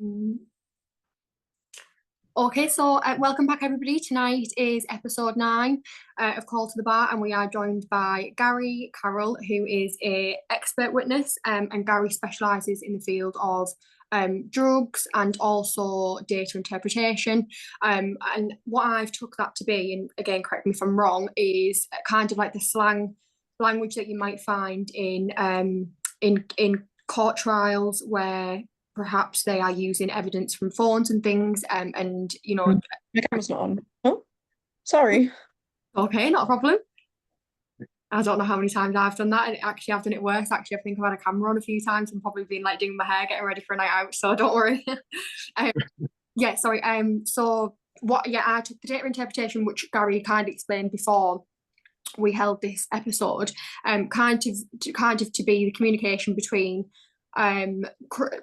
Mm. Okay, so welcome back, everybody. Tonight is episode 9 of Call to the Bar, and we are joined by Gary Carroll, who is a expert witness, and Gary specialises in the field of drugs and also data interpretation. And what I've took that to be, and again, correct me if I'm wrong, is kind of like the slang language that you might find in court trials where perhaps they are using evidence from phones and things, and My camera's not on. Oh, sorry. okay, not a problem. I don't know how many times I've done that, and actually I've done it worse. Actually, I think I've had a camera on a few times and probably been like doing my hair, getting ready for a night out, so don't worry. um, yeah, sorry. So what? Yeah, I took the data interpretation, which Gary kind of explained before we held this episode, kind of to be the communication between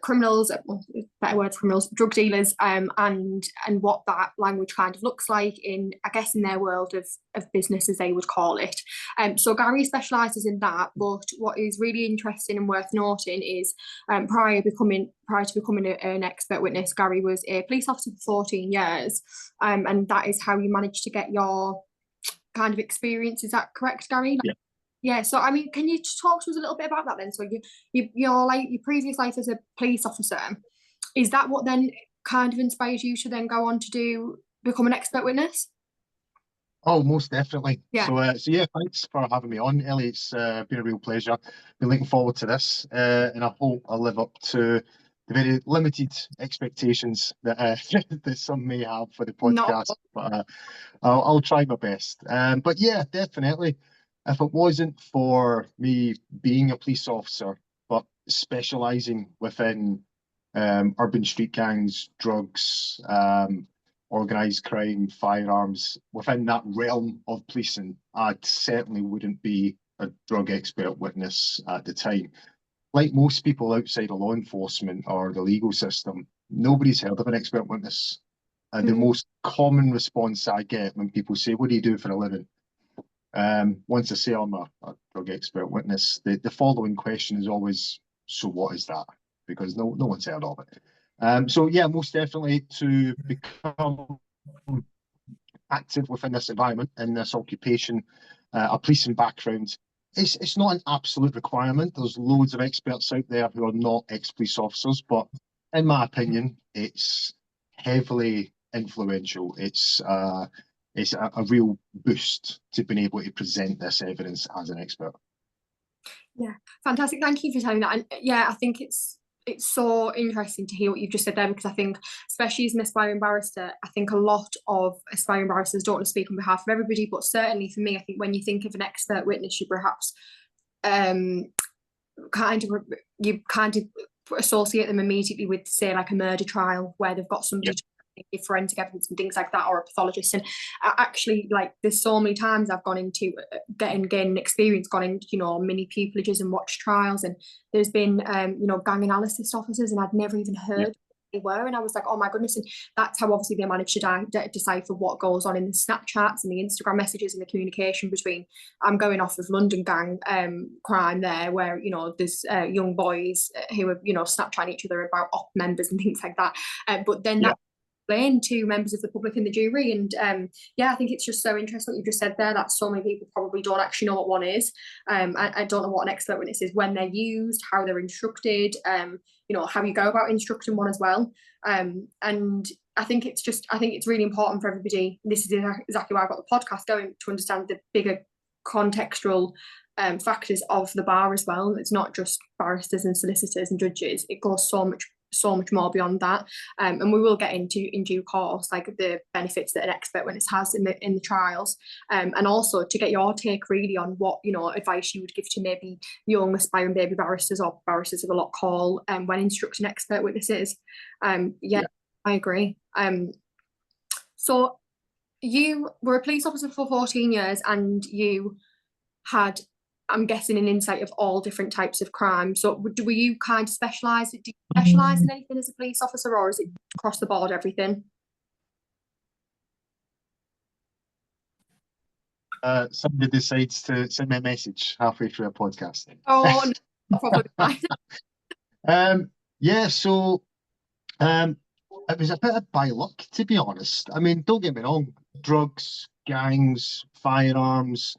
criminals, well, better words, criminals, drug dealers, and what that language kind of looks like in, I guess, in their world of business, as they would call it. So Gary specialises in that, but what is really interesting and worth noting is prior to becoming an expert witness, Gary was a police officer for 14 years, and that is how you managed to get your kind of experience. Is that correct, Gary? Yeah. Yeah, so I mean, can you just talk to us a little bit about that then? So your like your previous life as a police officer, is that what then kind of inspires you to then go on to become an expert witness? Oh, most definitely. Yeah. So yeah, thanks for having me on, Ellie. It's been a real pleasure. Been looking forward to this, and I hope I live up to the very limited expectations that that some may have for the podcast. No. But I'll try my best. But yeah, definitely. If it wasn't for me being a police officer, but specialising within urban street gangs, drugs, organised crime, firearms, within that realm of policing, I certainly wouldn't be a drug expert witness at the time. Like most people outside of law enforcement or the legal system, nobody's heard of an expert witness. And the most common response I get when people say, "What do you do for a living?" Once I say I'm a drug expert witness, the following question is always, "So what is that?" Because no one's heard of it. So yeah, most definitely to become active within this environment, in this occupation, a policing background, it's not an absolute requirement. There's loads of experts out there who are not ex-police officers, but in my opinion, it's heavily influential. It's a real boost to being able to present this evidence as an expert. Yeah, fantastic. Thank you for telling that. And yeah, I think it's so interesting to hear what you've just said there, because I think, especially as an aspiring barrister, I think a lot of aspiring barristers don't want to speak on behalf of everybody, but certainly for me, I think when you think of an expert witness, you perhaps kind of associate them immediately with, say, like a murder trial where they've got somebody to give forensic evidence and things like that, or a pathologist. And actually, like, there's so many times I've gone into getting experience, gone into mini pupilages and watched trials, and there's been gang analysis officers, and I'd never even heard they were, and I was like, oh my goodness. And that's how obviously they manage to decipher what goes on in the Snapchats and the Instagram messages and the communication between, I'm going off of London gang crime there, where there's young boys who are Snapchatting each other about op members and things like that, but then that explained to members of the public in the jury. And I think it's just so interesting what you just said there, that so many people probably don't actually know what one is. I don't know what an expert witness is, when they're used, how they're instructed, how you go about instructing one as well. And I think it's really important for everybody. This is exactly why I got the podcast going, to understand the bigger contextual factors of the bar as well. It's not just barristers and solicitors and judges. It goes so much more beyond that, and we will get into in due course, like, the benefits that an expert witness has in the trials, and also to get your take really on what advice you would give to maybe young aspiring baby barristers, or barristers of a lot call, when instructing expert witnesses. I agree. So you were a police officer for 14 years, and you had, I'm guessing, an insight of all different types of crime. So were you kind of specialise? Do you specialise in anything as a police officer, or is it across the board everything? Somebody decides to send me a message halfway through a podcast. Oh, no, probably fine. Yeah, so It was a bit of by luck, to be honest. I mean, don't get me wrong, drugs, gangs, firearms,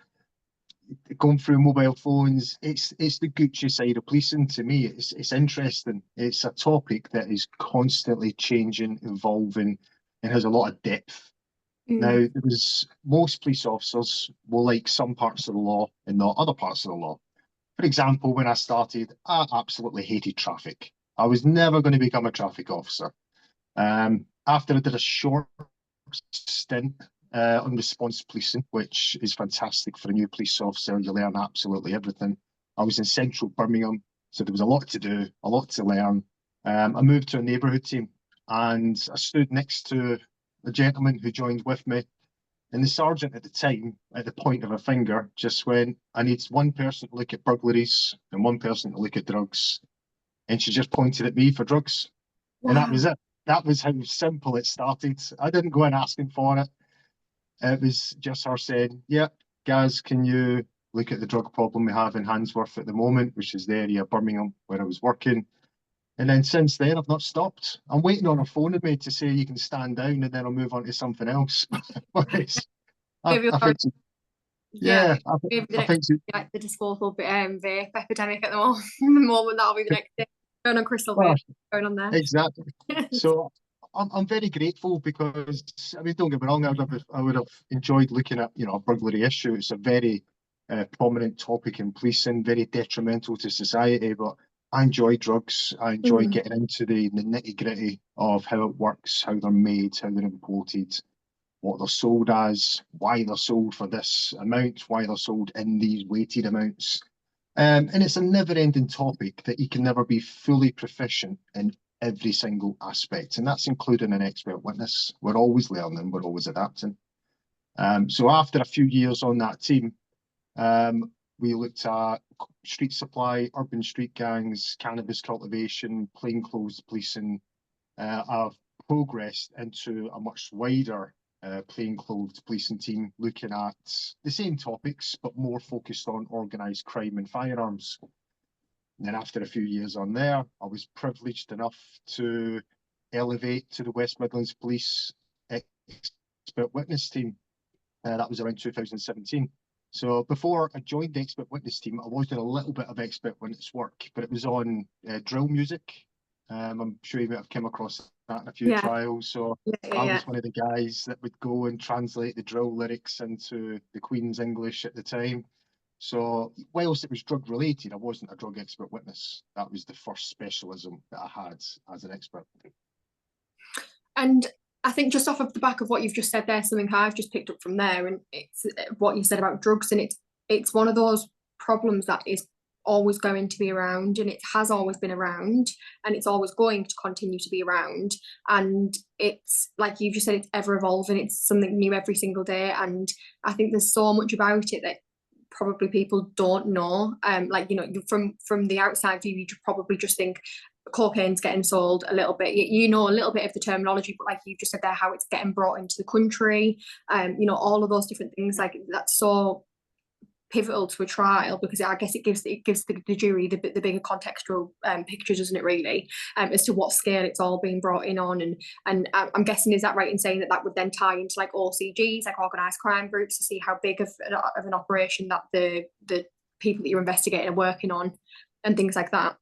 going through mobile phones, it's the Gucci side of policing to me. It's interesting. It's a topic that is constantly changing, evolving, and has a lot of depth. Now, Mm. there was most police officers will like some parts of the law and not other parts of the law. For example, when I started, I absolutely hated traffic. I was never going to become a traffic officer. After I did a short stint on response policing, which is fantastic for a new police officer. You learn absolutely everything. I was in central Birmingham, so there was a lot to do, a lot to learn. I moved to a neighbourhood team and I stood next to a gentleman who joined with me. And the sergeant at the time, at the point of a finger, just went, I need one person to look at burglaries and one person to look at drugs. And she just pointed at me for drugs. And that Wow. was it. That was how simple it started. I didn't go in asking for it. It was just her saying, yeah, Gaz, can you look at the drug problem we have in Handsworth at the moment, which is the area of Birmingham where I was working. And then since then, I've not stopped. I'm waiting on her phoning me to say you can stand down and then I'll move on to something else. But Maybe, I think, yeah, yeah, maybe the I next think, like the disposable vape epidemic at the moment. The moment that'll be the next thing. Going on crystal well, vape, going on there. exactly. So I'm very grateful because, I mean, don't get me wrong, I would have enjoyed looking at, a burglary issue. It's a very prominent topic in policing, very detrimental to society, but I enjoy drugs. I enjoy Mm. getting into the nitty-gritty of how it works, how they're made, how they're imported, what they're sold as, why they're sold for this amount, why they're sold in these weighted amounts. And it's a never-ending topic that you can never be fully proficient in every single aspect, and that's including an expert witness. We're always learning, we're always adapting. So after a few years on that team, we looked at street supply, urban street gangs, cannabis cultivation, plainclothes policing. I've progressed into a much wider plainclothes policing team, looking at the same topics, but more focused on organised crime and firearms. And then after a few years on there, I was privileged enough to elevate to the West Midlands Police expert witness team. That was around 2017. So before I joined the expert witness team, I was doing a little bit of expert witness work, but it was on drill music. I'm sure you might have come across that in a few Yeah, trials. So I yeah. was one of the guys that would go and translate the drill lyrics into the Queen's English at the time. So whilst it was drug related, I wasn't a drug expert witness. That was the first specialism that I had as an expert. And I think just off of the back of what you've just said there, something I've just picked up from there, and it's what you said about drugs, and it's one of those problems that is always going to be around, and it has always been around, and it's always going to continue to be around. And it's like you've just said, it's ever evolving, it's something new every single day. And I think there's so much about it that probably people don't know. Like, from the outside view, you probably just think cocaine's getting sold a little bit. You know a little bit of the terminology, but like you just said there, how it's getting brought into the country, all of those different things, like that's so pivotal to a trial, because I guess it gives the jury the bigger contextual picture, doesn't it, really, as to what scale it's all being brought in on. And I'm guessing, is that right in saying that would then tie into like OCGs, like organised crime groups, to see how big of an operation that the people that you're investigating are working on and things like that?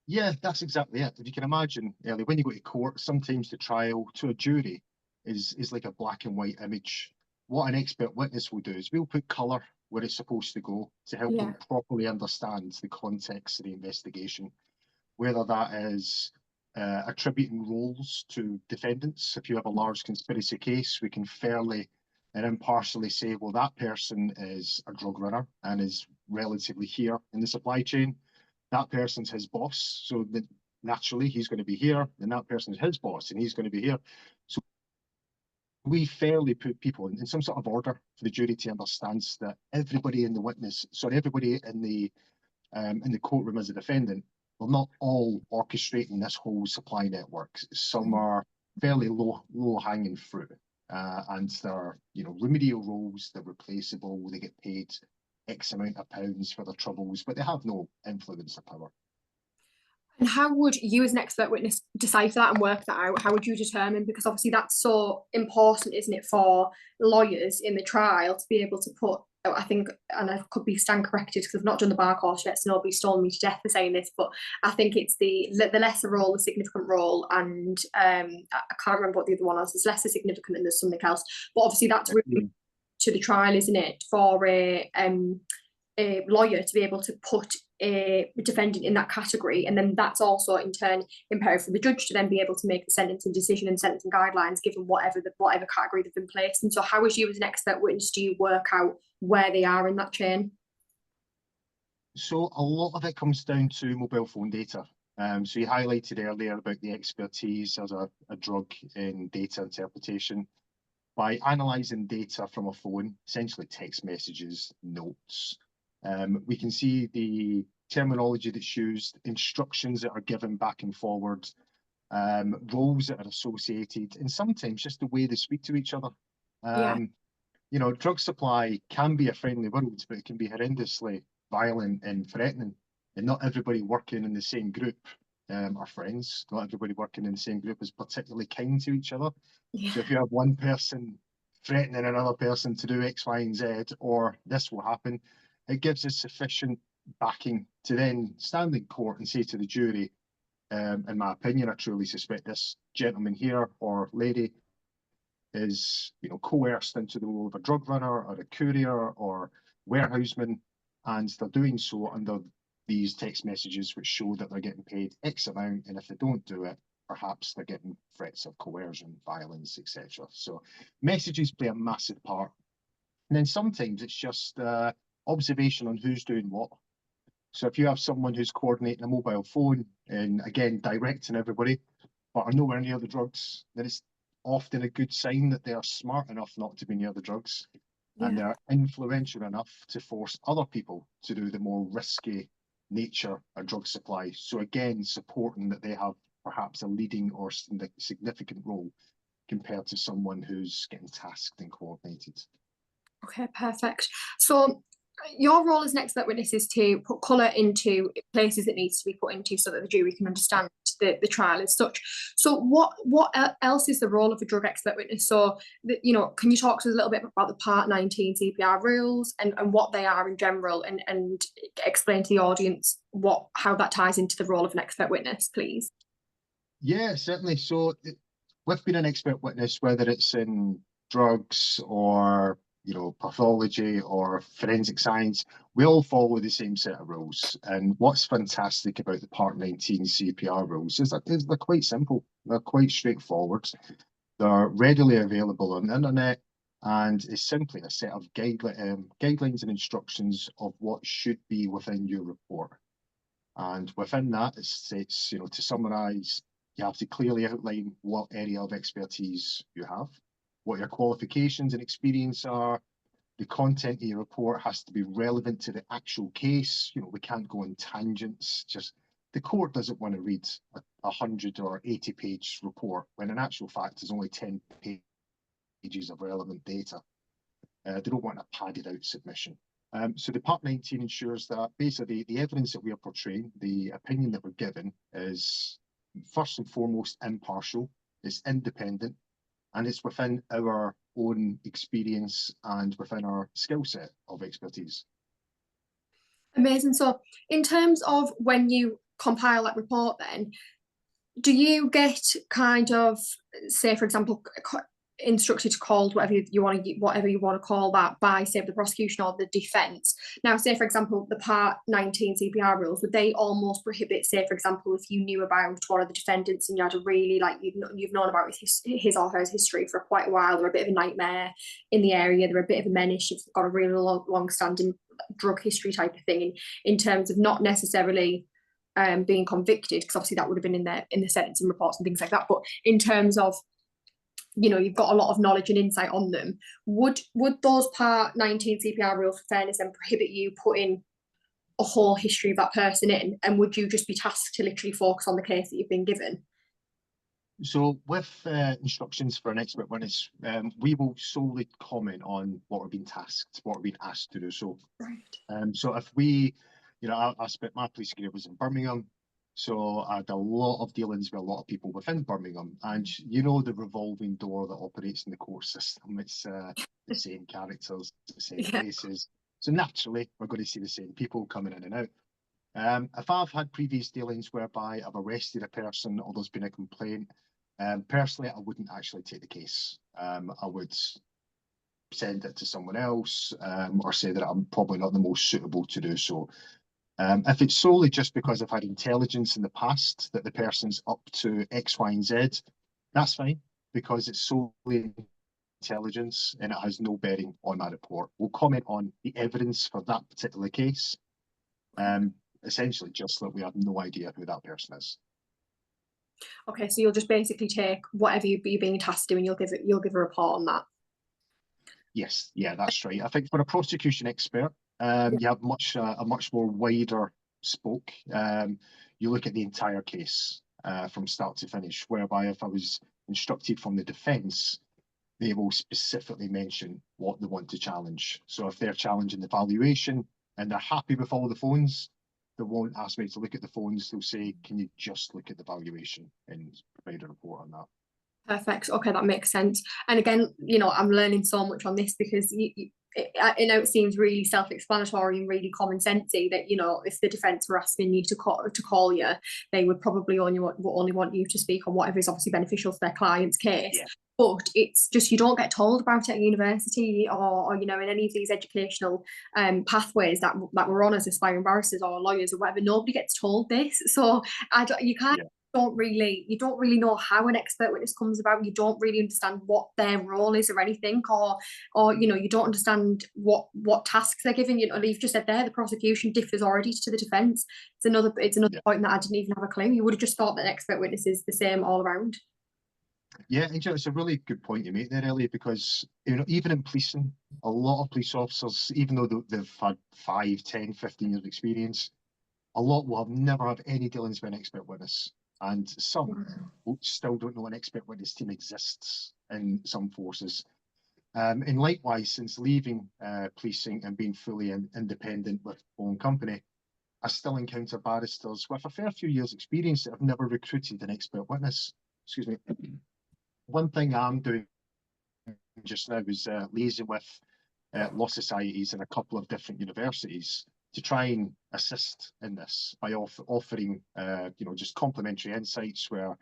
Yeah, that's exactly it. If you can imagine, Ellie, when you go to court, sometimes the trial to a jury is like a black and white image. What an expert witness will do is we'll put colour where it's supposed to go to help Yeah. them properly understand the context of the investigation, whether that is attributing roles to defendants. If you have a large conspiracy case, we can fairly and impartially say, well, that person is a drug runner and is relatively here in the supply chain. That person's his boss, so that naturally he's going to be here, and that person's his boss, and he's going to be here. So we fairly put people in some sort of order for the jury to understand that everybody everybody in the courtroom as a defendant, they're not all orchestrating this whole supply network. Some are fairly low hanging fruit, and they're remedial roles. They're replaceable. They get paid X amount of pounds for their troubles, but they have no influence or power. And how would you as an expert witness decipher that and work that out? How would you determine? Because obviously that's so important, isn't it, for lawyers in the trial to be able to put, I think, and I could be stand corrected because I've not done the bar course yet, so nobody's stolen me to death for saying this, but I think it's the lesser role, the significant role, and I can't remember what the other one was. It's lesser significant and there's something else. But obviously that's really to the trial, isn't it, for a lawyer to be able to put a defendant in that category, and then that's also in turn imperative for the judge to then be able to make the sentencing decision and sentencing guidelines given whatever category they've been placed in. So how, as you as an expert witness, do you work out where they are in that chain? So a lot of it comes down to mobile phone data. So you highlighted earlier about the expertise as a drug in data interpretation. By analysing data from a phone, essentially text messages, notes, we can see the terminology that's used, instructions that are given back and forward, roles that are associated, and sometimes just the way they speak to each other. You know, drug supply can be a friendly world, but it can be horrendously violent and threatening. And not everybody working in the same group are friends. Not everybody working in the same group is particularly kind to each other. So if you have one person threatening another person to do X, Y, and Z, or this will happen, it gives us sufficient backing to then stand in court and say to the jury, in my opinion, I truly suspect this gentleman here or lady is, you know, coerced into the role of a drug runner or a courier or warehouseman, and they're doing so under these text messages which show that they're getting paid X amount, and if they don't do it, perhaps they're getting threats of coercion, violence, etc. So messages play a massive part. And then sometimes it's just observation on who's doing what. So if you have someone who's coordinating a mobile phone and again directing everybody, but are nowhere near the drugs, then it's often a good sign that they are smart enough not to be near the drugs, and they're influential enough to force other people to do the more risky nature of drug supply. So again, supporting that they have perhaps a leading or significant role compared to someone who's getting tasked and coordinated. Okay, perfect. So your role as an expert witness is to put colour into places it needs to be put into so that the jury can understand the trial as such. So what else is the role of a drug expert witness? So, you know, can you talk to us a little bit about the Part 19 CPR rules and what they are in general, and explain to the audience how that ties into the role of an expert witness, please? Yeah, certainly. So with being an expert witness, whether it's in drugs or, you know, pathology or forensic science, we all follow the same set of rules. And what's fantastic about the Part 19 CPR rules is that they're quite simple. They're quite straightforward. They're readily available on the internet, and it's simply a set of guidelines and instructions of what should be within your report. And within that, it states, you know, to summarise, you have to clearly outline what area of expertise you have, what your qualifications and experience are. The content of your report has to be relevant to the actual case. You know, we can't go on tangents. Just the court doesn't want to read a 100 or 80-page report when in actual fact there's only 10 pages of relevant data. They don't want a padded out submission. So the Part 19 ensures that basically the evidence that we are portraying, the opinion that we're given, is first and foremost impartial, it's independent, and it's within our own experience and within our skill set of expertise. Amazing. So in terms of when you compile that report, then do you get kind of, say for example, instructed, called whatever you want to call that by, say, the prosecution or the defence? Now, say for example, the Part 19 CPR rules, would they almost prohibit, say for example, if you knew about one of the defendants and you had a really, like, you've known about his or her history for quite a while, they're a bit of a nightmare in the area, they're a bit of a menace, you've got a really long-standing drug history type of thing, in terms of not necessarily being convicted, because obviously that would have been in the sentencing reports and things like that, but in terms of, you know, you've got a lot of knowledge and insight on them, would those Part 19 CPR rules for fairness then prohibit you putting a whole history of that person in, and would you just be tasked to literally focus on the case that you've been given? So with instructions for an expert witness, we will solely comment on what we're being tasked, what we're being asked to do. So, Right. so if we, you know, I spent my police career was in Birmingham. So I had a lot of dealings with a lot of people within Birmingham, and you know the revolving door that operates in the court system. It's the same characters, the same Yeah. faces. So naturally, we're going to see the same people coming in and out. If I've had previous dealings whereby I've arrested a person or there's been a complaint, personally, I wouldn't actually take the case. I would send it to someone else, or say that I'm probably not the most suitable to do so. If it's solely just because I've had intelligence in the past that the person's up to X, Y, and Z, that's fine, because it's solely intelligence and it has no bearing on my report. We'll comment on the evidence for that particular case. Essentially just that we have no idea who that person is. Okay, so you'll just basically take whatever you're being tasked to do and you'll give a report on that. Yes, yeah, that's right. I think for a prosecution expert, you have a much more wider scope. You look at the entire case from start to finish, whereby if I was instructed from the defence, they will specifically mention what they want to challenge. So if they're challenging the valuation and they're happy with all the phones, they won't ask me to look at the phones. They'll say, can you just look at the valuation and provide a report on that? Perfect. Okay, that makes sense. And again, you know, I'm learning so much on this because I know it seems really self-explanatory and really common sensey that, you know, if the defence were asking you to call you, they would probably only want you to speak on whatever is obviously beneficial for their client's case. Yeah. But it's just you don't get told about it at university or you know, in any of these educational pathways that we're on as aspiring barristers or lawyers or whatever. Nobody gets told this, so you can't. Yeah. You don't really know how an expert witness comes about. You don't really understand what their role is or anything, or you know, you don't understand what tasks they're given. You know, you've just said there the prosecution differs already to the defence. It's another yeah. point that I didn't even have a clue. You would have just thought that an expert witness is the same all around. Yeah, it's a really good point you make there, Ellie, because you know, even in policing, a lot of police officers, even though they've had 5, 10, 15 years of experience, a lot will never have any dealings with an expert witness. And some still don't know an expert witness team exists in some forces. And likewise, since leaving policing and being fully independent with my own company, I still encounter barristers with a fair few years' experience that have never recruited an expert witness. Excuse me. One thing I'm doing just now is liaising with law societies in a couple of different universities to try and assist in this by offering, you know, just complimentary insights where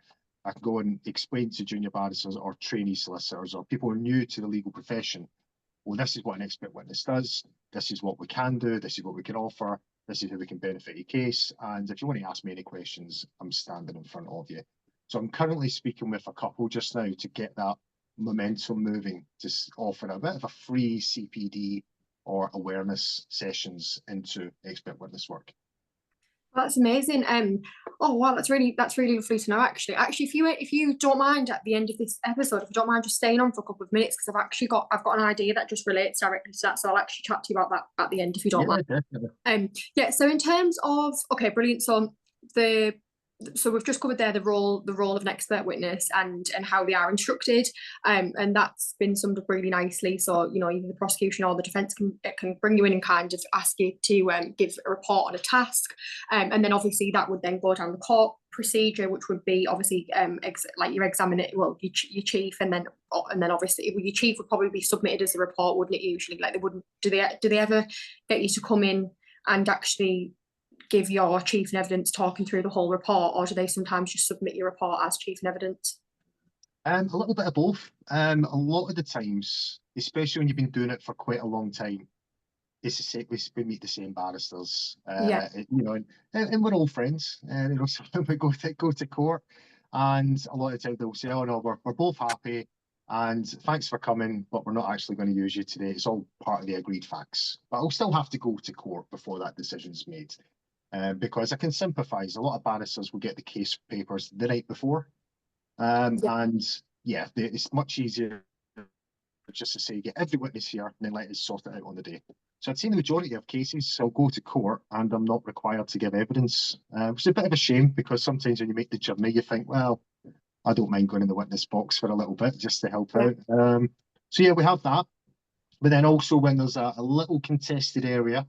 I can go and explain to junior barristers or trainee solicitors or people who are new to the legal profession, well, this is what an expert witness does, this is what we can do, this is what we can offer, this is how we can benefit your case, and if you want to ask me any questions, I'm standing in front of you. So I'm currently speaking with a couple just now to get that momentum moving, to offer a bit of a free CPD or awareness sessions into expert witness work. That's amazing. Oh wow, that's really lovely to know. Actually, if you don't mind at the end of this episode, if you don't mind just staying on for a couple of minutes, because I've got an idea that just relates directly to that, so I'll actually chat to you about that at the end if you don't mind. Definitely. Yeah. So in terms of brilliant. So we've just covered there the role of an expert witness and how they are instructed, and that's been summed up really nicely. So you know, either the prosecution or the defence can bring you in and kind of ask you to give a report on a task, and then obviously that would then go down the court procedure, which would be obviously like your examiner, well, your chief, and then obviously your chief would probably be submitted as a report, wouldn't it? Usually, like they wouldn't. Do they ever get you to come in and actually give your chief in evidence talking through the whole report, or do they sometimes just submit your report as chief in evidence? A little bit of both. A lot of the times, especially when you've been doing it for quite a long time, it's the same, we meet the same barristers, yeah. You know, and we're all friends. You know, so we go to court, and a lot of the time they'll say, "Oh no, we're both happy, and thanks for coming, but we're not actually going to use you today. It's all part of the agreed facts." But I'll still have to go to court before that decision's made. Because I can sympathise. A lot of barristers will get the case papers the night before, and yeah, it's much easier just to say get every witness here and then let us sort it out on the day. So I'd say the majority of cases I'll go to court and I'm not required to give evidence, which is a bit of a shame because sometimes when you make the journey you think, well, I don't mind going in the witness box for a little bit just to help out. So yeah, we have that, but then also when there's a little contested area,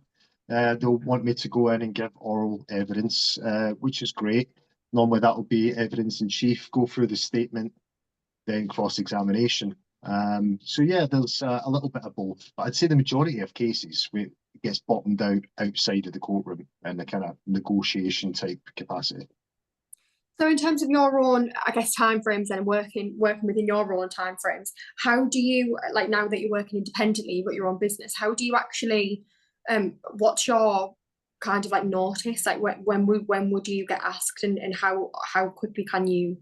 they'll want me to go in and give oral evidence, which is great. Normally that will be evidence in chief, go through the statement, then cross-examination. So yeah, there's a little bit of both, but I'd say the majority of cases it gets bottomed out outside of the courtroom in the kind of negotiation type capacity. So in terms of your own, I guess, timeframes and working within your own timeframes, how do you, like now that you're working independently, you've got your own business, how do you actually, what's your kind of like notice? Like when would you get asked, and how quickly can you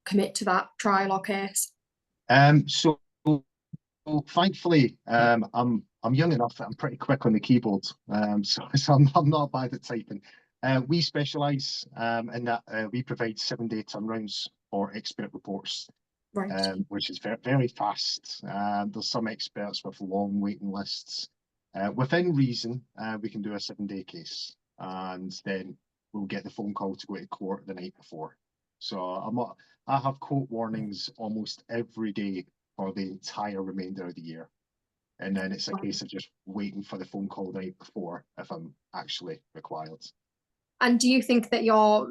commit to that trial or case? So thankfully, I'm young enough that I'm pretty quick on the keyboard. So I'm not bad at typing. We specialise in that we provide 7-day turnarounds for expert reports, Right. which is very, very fast. There's some experts with long waiting lists. Within reason, we can do a 7-day case, and then we'll get the phone call to go to court the night before. So I have court warnings almost every day for the entire remainder of the year. And then it's a case of just waiting for the phone call the night before if I'm actually required. And do you think that your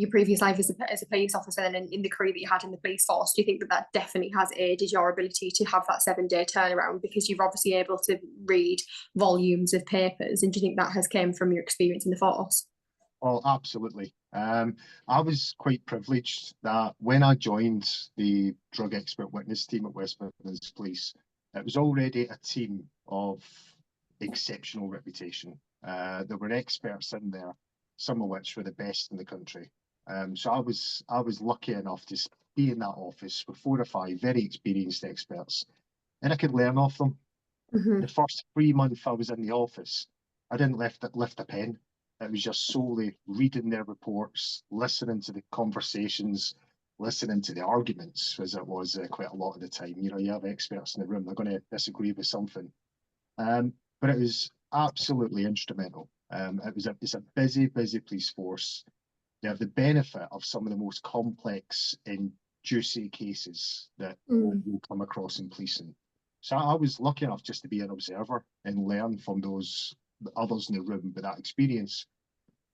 previous life as a police officer and in the career that you had in the police force, do you think that that definitely has aided your ability to have that 7-day turnaround, because you're obviously able to read volumes of papers? And do you think that has came from your experience in the force? Oh, absolutely. I was quite privileged that when I joined the drug expert witness team at West Midlands Police, it was already a team of exceptional reputation. There were experts in there, some of which were the best in the country. So I was lucky enough to be in that office with 4 or 5 very experienced experts, and I could learn off them. Mm-hmm. The first 3 months I was in the office, I didn't lift a pen. It was just solely reading their reports, listening to the conversations, listening to the arguments, as it was quite a lot of the time. You know, you have experts in the room, they're going to disagree with something. But it was absolutely instrumental. It's a busy police force. They have the benefit of some of the most complex and juicy cases that we'll come across in policing. So I was lucky enough just to be an observer and learn from those others in the room with that experience.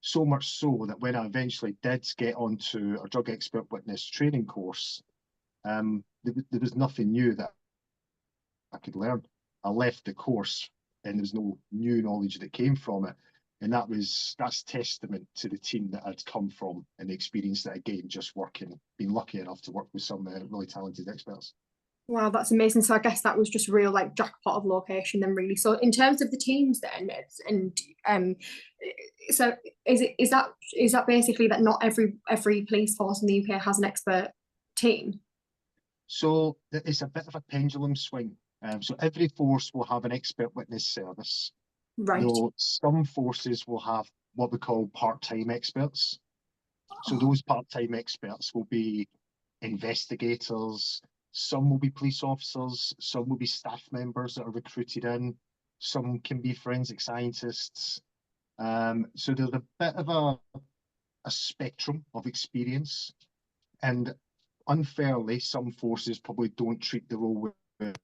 So much so that when I eventually did get onto a drug expert witness training course, there was nothing new that I could learn. I left the course and there was no new knowledge that came from it. And that's testament to the team that I'd come from and the experience that I gained just being lucky enough to work with some really talented experts. Wow, that's amazing. So I guess that was just real like jackpot of location then, really. So in terms of the teams then, so is that basically that not every police force in the UK has an expert team? So it's a bit of a pendulum swing. So every force will have an expert witness service. Right. Though some forces will have what we call part-time experts. So those part-time experts will be investigators, some will be police officers, some will be staff members that are recruited in, some can be forensic scientists. So there's a bit of a spectrum of experience, and unfairly, some forces probably don't treat the role with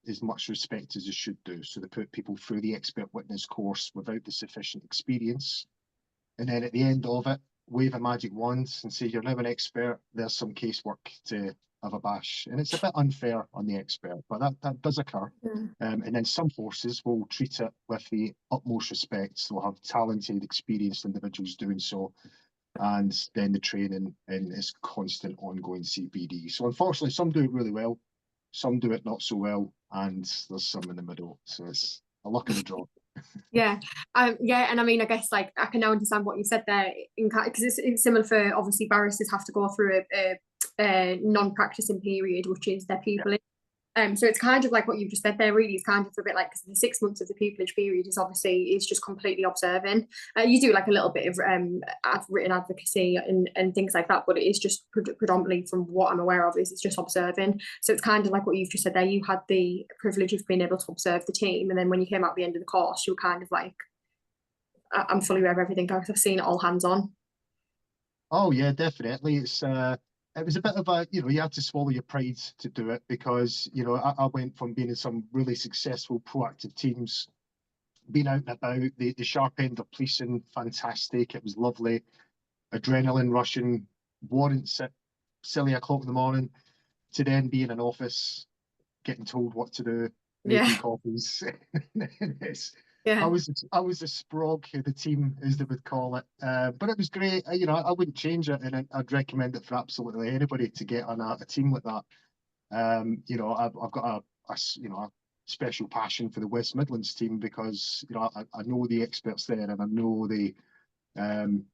as much respect as they should do. So they put people through the expert witness course without the sufficient experience. And then at the end of it, wave a magic wand and say, you're now an expert, there's some casework to have a bash. And it's a bit unfair on the expert, but that does occur. And then some forces will treat it with the utmost respect. They'll have talented, experienced individuals doing so. And then the training and it's constant ongoing CPD. So unfortunately, some do it really well, some do it not so well, and there's some in the middle. So it's a luck of the draw. Yeah, and I mean, I guess like I can now understand what you said there, because it's similar for obviously barristers have to go through a non-practicing period, which is their pupillage. So it's kind of like what you've just said there. Really, it's kind of a bit like, because the 6 months of the pupillage period is just completely observing. You do like a little bit of written advocacy and things like that, but it is just predominantly, from what I'm aware of, it's just observing. So it's kind of like what you've just said there. You had the privilege of being able to observe the team, and then when you came out at the end of the course, you were kind of like, I'm fully aware of everything because I've seen it all hands on. Oh yeah, definitely. It was a bit of a, you had to swallow your pride to do it, because, I went from being in some really successful proactive teams been out and about. The sharp end of policing, fantastic. It was lovely. Adrenaline rushing, warrants at silly o'clock in the morning, to then be in an office, getting told what to do, making copies. I Yeah. was a sprog of the team, as they would call it. But it was great. You know, I wouldn't change it, and I'd recommend it for absolutely anybody to get on a team like that. You know, I've got a special passion for the West Midlands team because, you know, I know the experts there, and I know the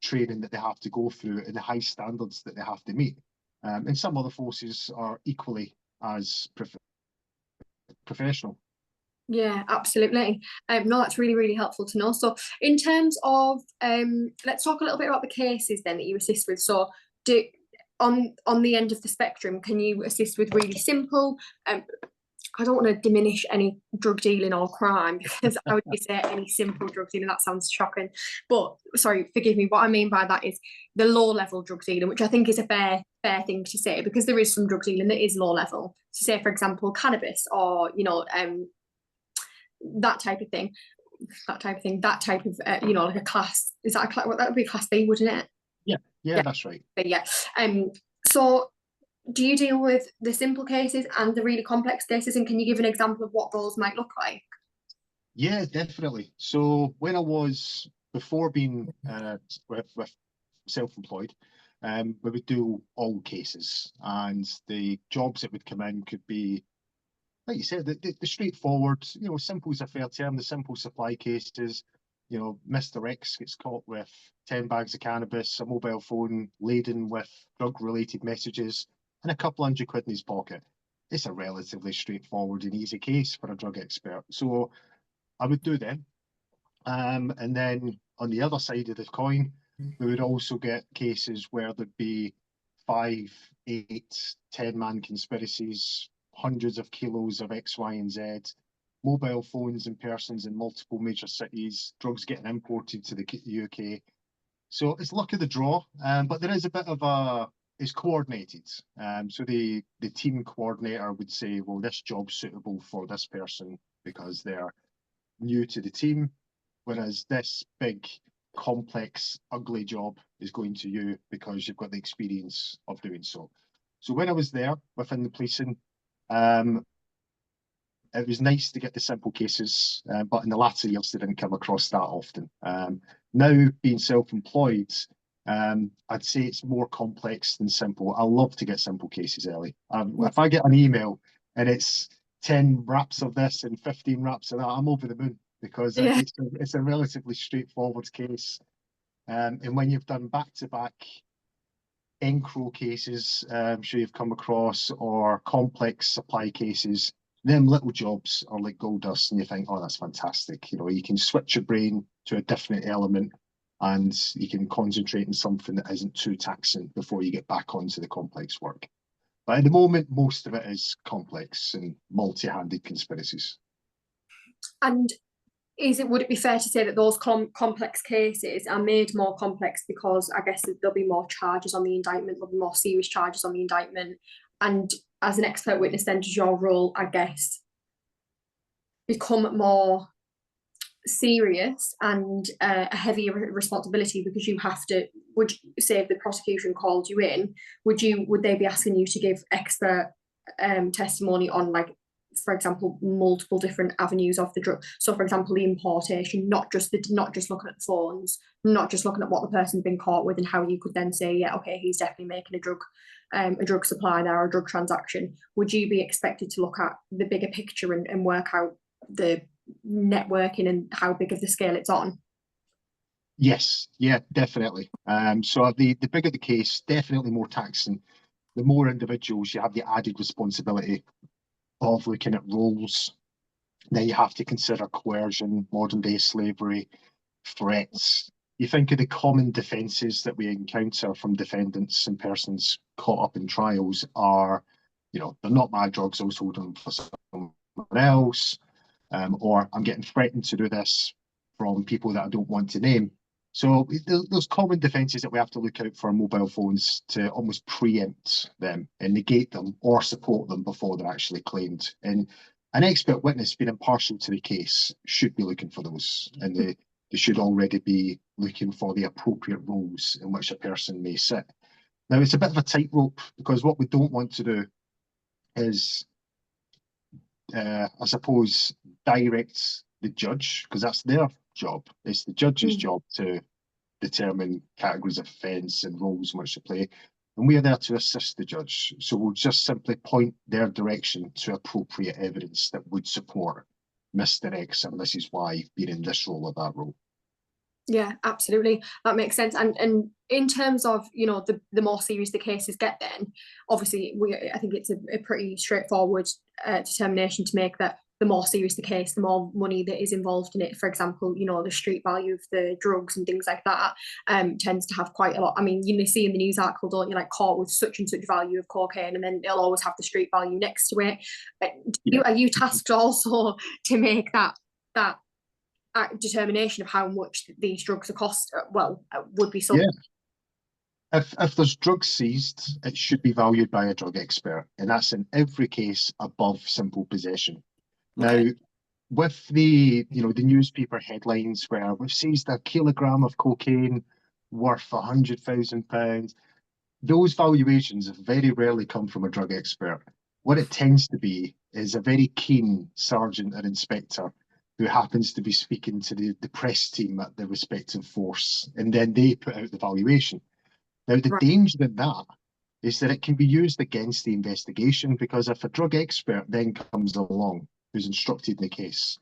training that they have to go through and the high standards that they have to meet. And some other forces are equally as professional. Yeah, absolutely. No, that's really, really helpful to know. So in terms of, let's talk a little bit about the cases then that you assist with. So on the end of the spectrum, can you assist with really simple, I don't want to diminish any drug dealing or crime, because I would say any simple drug dealing, that sounds shocking. But sorry, forgive me. What I mean by that is the low level drug dealing, which I think is a fair thing to say, because there is some drug dealing that is low level. So say, for example, cannabis, or, you know, that type of thing, that type of, you know, like a class, is that a class, that would be a class B, wouldn't it? Yeah, that's right. But yeah. So do you deal with the simple cases and the really complex cases, and can you give an example of what those might look like? Yeah, definitely. So when I was, before being with self-employed, we would do all cases, and the jobs that would come in could be, like you said, the straightforward, you know, simple is a fair term, the simple supply cases. You know, Mr. X gets caught with 10 bags of cannabis, a mobile phone laden with drug-related messages, and a couple £100 in his pocket. It's a relatively straightforward and easy case for a drug expert. So I would do them. And then on the other side of the coin, we would also get cases where there'd be 5, 8, 10-man conspiracies, hundreds of kilos of X, Y, and Z, mobile phones and persons in multiple major cities, drugs getting imported to the UK. So it's luck of the draw, but there is a bit of it's coordinated. So the team coordinator would say, well, this job's suitable for this person because they're new to the team, whereas this big, complex, ugly job is going to you because you've got the experience of doing so. So when I was there within the policing, it was nice to get the simple cases, but in the latter years, they didn't come across that often. Now, being self-employed, I'd say it's more complex than simple. I love to get simple cases, Ellie. If I get an email and it's 10 wraps of this and 15 wraps of that, I'm over the moon, because it's a relatively straightforward case. And when you've done back-to-back encro cases, I'm sure you've come across, or complex supply cases, them little jobs are like gold dust, and you think, oh, that's fantastic. You know, you can switch your brain to a different element, and you can concentrate on something that isn't too taxing before you get back onto the complex work. But at the moment, most of it is complex and multi-handed conspiracies. And would it be fair to say that those complex cases are made more complex because I guess there'll be more charges on the indictment, there'll be more serious charges on the indictment, and as an expert witness, then does your role, I guess, become more serious and a heavier responsibility, because you have to, would you say, if the prosecution called you in, would they be asking you to give expert testimony on, like, for example, multiple different avenues of the drug? So for example, the importation, not just looking at the phones, not just looking at what the person's been caught with, and how you could then say, yeah, okay, he's definitely making a drug supply there, or a drug transaction. Would you be expected to look at the bigger picture and work out the networking and how big of the scale it's on? Yes, yeah, definitely. So the bigger the case, definitely more taxing. The more individuals, you have the added responsibility of looking at roles. Then you have to consider coercion, modern day slavery, threats. You think of the common defences that we encounter from defendants and persons caught up in trials are, you know, they're not my drugs, I was holding them for someone else, or I'm getting threatened to do this from people that I don't want to name. So those common defences that we have to look out for mobile phones to almost preempt them and negate them or support them before they're actually claimed. And An expert witness being impartial to the case should be looking for those, and they should already be looking for the appropriate roles in which a person may sit. Now, it's a bit of a tightrope, because what we don't want to do is, I suppose, direct the judge, because that's their job. It's the judge's job to determine categories of offence and roles in which to play. And we are there to assist the judge. So we'll just simply point their direction to appropriate evidence that would support Mr. X and Mrs. Y being in this role or that role. Yeah, absolutely. That makes sense. And in terms of, you know, the more serious the cases get, then obviously I think it's a pretty straightforward determination to make, that the more serious the case, the more money that is involved in it. For example, you know, the street value of the drugs and things like that tends to have quite a lot. I mean, you see in the news article, don't you, like, caught with such and such value of cocaine, and then they'll always have the street value next to it. Are you tasked also to make that determination of how much these drugs are cost? Would be something. Yeah. If there's drugs seized, it should be valued by a drug expert, and that's in every case above simple possession. Okay. Now, with the newspaper headlines where we've seized a kilogram of cocaine worth £100,000, those valuations very rarely come from a drug expert. What it tends to be is a very keen sergeant or inspector who happens to be speaking to the press team at the respective force, and then they put out the valuation. Now, the danger in that is that it can be used against the investigation, because if a drug expert then comes along who's instructed in the case,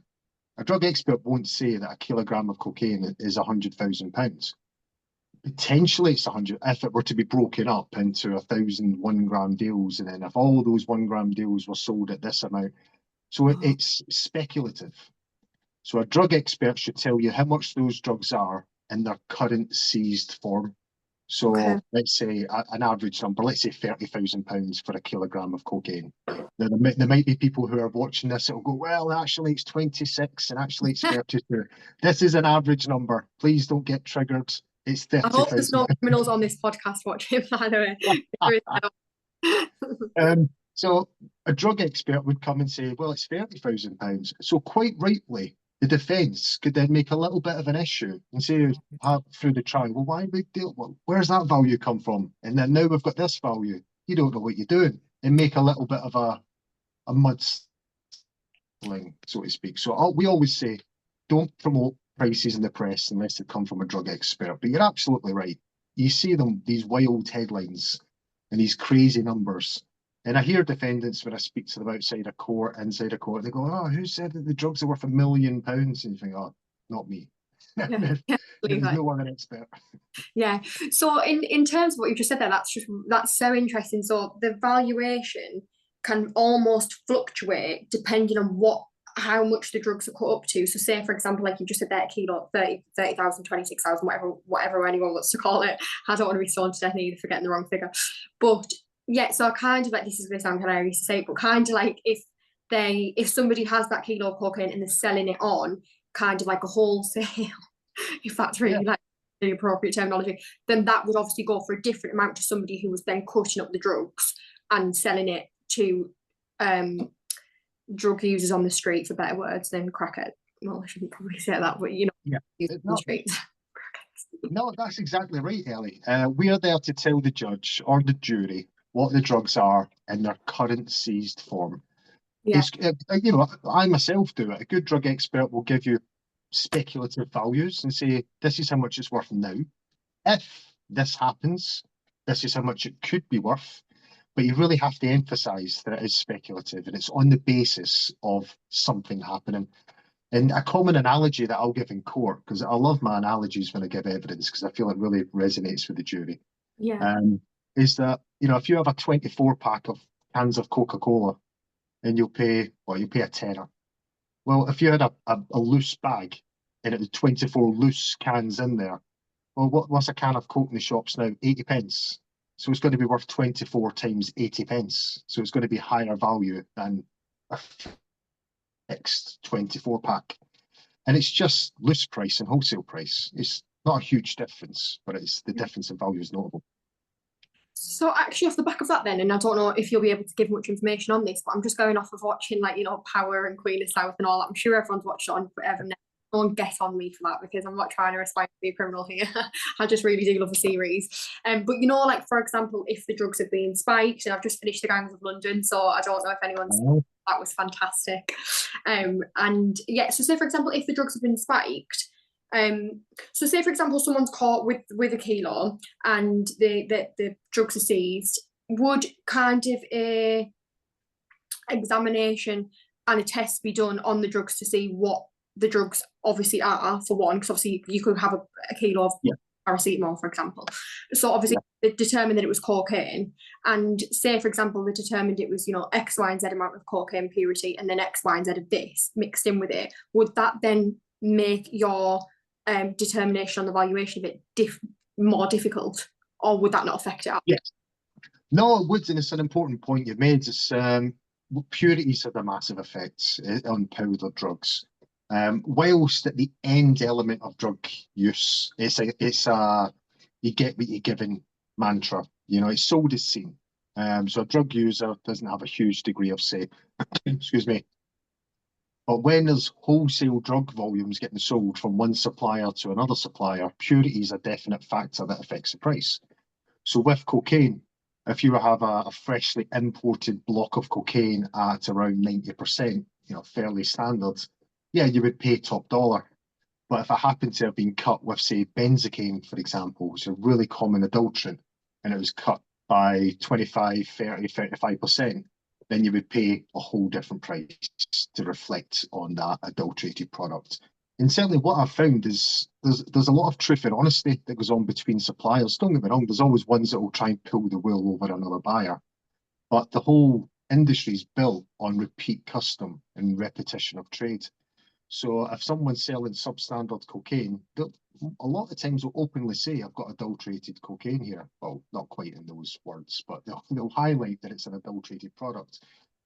a drug expert won't say that a kilogram of cocaine is £100,000. Potentially it's 100 if it were to be broken up into 1,000 1-gram deals, and then if all those 1-gram deals were sold at this amount. So it's speculative. So a drug expert should tell you how much those drugs are in their current seized form. So let's say an average number, let's say £30,000 for a kilogram of cocaine. Now, there might be people who are watching this that will go, well, actually it's 26 and actually it's 32. This is an average number. Please don't get triggered. It's 30,000. I hope there's no criminals on this podcast watching, by the way. So a drug expert would come and say, well, it's £30,000. So quite rightly, the defence could then make a little bit of an issue and say through the trial, well, why big deal? Well, where's that value come from? And then now we've got this value. You don't know what you're doing, and make a little bit of a mudslinging, so to speak. So we always say, don't promote prices in the press unless they come from a drug expert. But you're absolutely right. You see these wild headlines and these crazy numbers. And I hear defendants, when I speak to them outside a court, inside a court, they go, oh, who said that the drugs are worth £1 million? And you think, oh, not me. There's no other expert. Yeah. So in terms of what you just said there, that's so interesting. So the valuation can almost fluctuate depending on how much the drugs are cut up to. So say, for example, like you just said there, kilo, 30,000, 26,000, whatever anyone wants to call it. I don't want to be stoned to death either for getting the wrong figure. But yeah, so kind of like, this is going to sound hilarious to say, but kind of like if somebody has that kilo of cocaine and they're selling it on kind of like a wholesale, if that's really like the appropriate terminology, then that would obviously go for a different amount to somebody who was then cutting up the drugs and selling it to drug users on the street, for better words, than crackhead. Well, I shouldn't probably say that, but users on the streets. No, that's exactly right, Ellie. We are there to tell the judge or the jury what the drugs are in their current seized form. Yeah. I myself do it. A good drug expert will give you speculative values and say, this is how much it's worth now. If this happens, this is how much it could be worth. But you really have to emphasize that it is speculative and it's on the basis of something happening. And a common analogy that I'll give in court, because I love my analogies when I give evidence, because I feel it really resonates with the jury. Yeah. Is that, if you have a 24-pack of cans of Coca-Cola and you'll pay a tenner. Well, if you had a loose bag and it was 24 loose cans in there, well, what's a can of Coke in the shops now? 80 pence. So it's going to be worth 24 times 80 pence. So it's going to be higher value than a fixed 24-pack. And it's just loose price and wholesale price. It's not a huge difference, but it's the difference in value is notable. So actually off the back of that then, and I don't know if you'll be able to give much information on this, but I'm just going off of watching like, you know, Power and Queen of South and all that. I'm sure everyone's watched it on forever now. Don't get on me for that because I'm not trying to aspire to be a criminal here. I just really do love the series. But you know, like for example, if the drugs have been spiked, and I've just finished The Gangs of London, so I don't know if anyone's that was fantastic. And yeah, so say for example, if the drugs have been spiked, so say for example, someone's caught with a kilo and the drugs are seized, would kind of a examination and a test be done on the drugs to see what the drugs obviously are, for one, because obviously you could have a kilo of paracetamol, for example. So obviously they determined that it was cocaine, and say for example they determined it was, you know, X, Y, and Z amount of cocaine purity, and then X, Y, and Z of this mixed in with it. Would that then make your determination on the valuation of it more difficult, or would that not affect it? Yes. No, it would, and it's an important point you've made. It's purities have a massive effect on powder drugs. Whilst at the end element of drug use, it's a you get what you're given mantra. You know, it's sold as seen. So a drug user doesn't have a huge degree of say. Excuse me. But when there's wholesale drug volumes getting sold from one supplier to another supplier, purity is a definite factor that affects the price. So with cocaine, if you have a freshly imported block of cocaine at around 90%, you know, fairly standard, yeah, you would pay top dollar. But if it happened to have been cut with, say, benzocaine, for example, which is a really common adulterant, and it was cut by 25, 30, 35%, then you would pay a whole different price to reflect on that adulterated product. And certainly what I've found is there's a lot of truth and honesty that goes on between suppliers. Don't get me wrong, there's always ones that will try and pull the wool over another buyer. But the whole industry is built on repeat custom and repetition of trade. So if someone's selling substandard cocaine, a lot of times will openly say, I've got adulterated cocaine here. Well, not quite in those words, but they'll highlight that it's an adulterated product.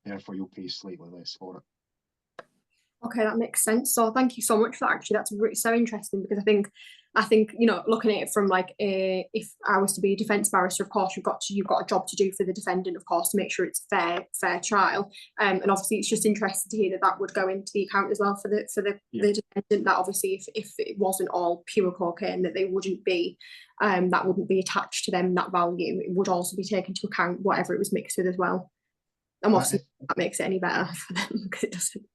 Therefore, you'll pay slightly less for it. Okay, that makes sense. So thank you so much for that. Actually, that's really so interesting because I think you know, looking at it from like if I was to be a defence barrister, of course you've got a job to do for the defendant, of course, to make sure it's a fair trial. And obviously it's just interesting to hear that would go into the account as well for the defendant. That obviously if it wasn't all pure cocaine, that they wouldn't be that wouldn't be attached to them, that value. It would also be taken into account whatever it was mixed with as well. And obviously that makes it any better for them because it doesn't.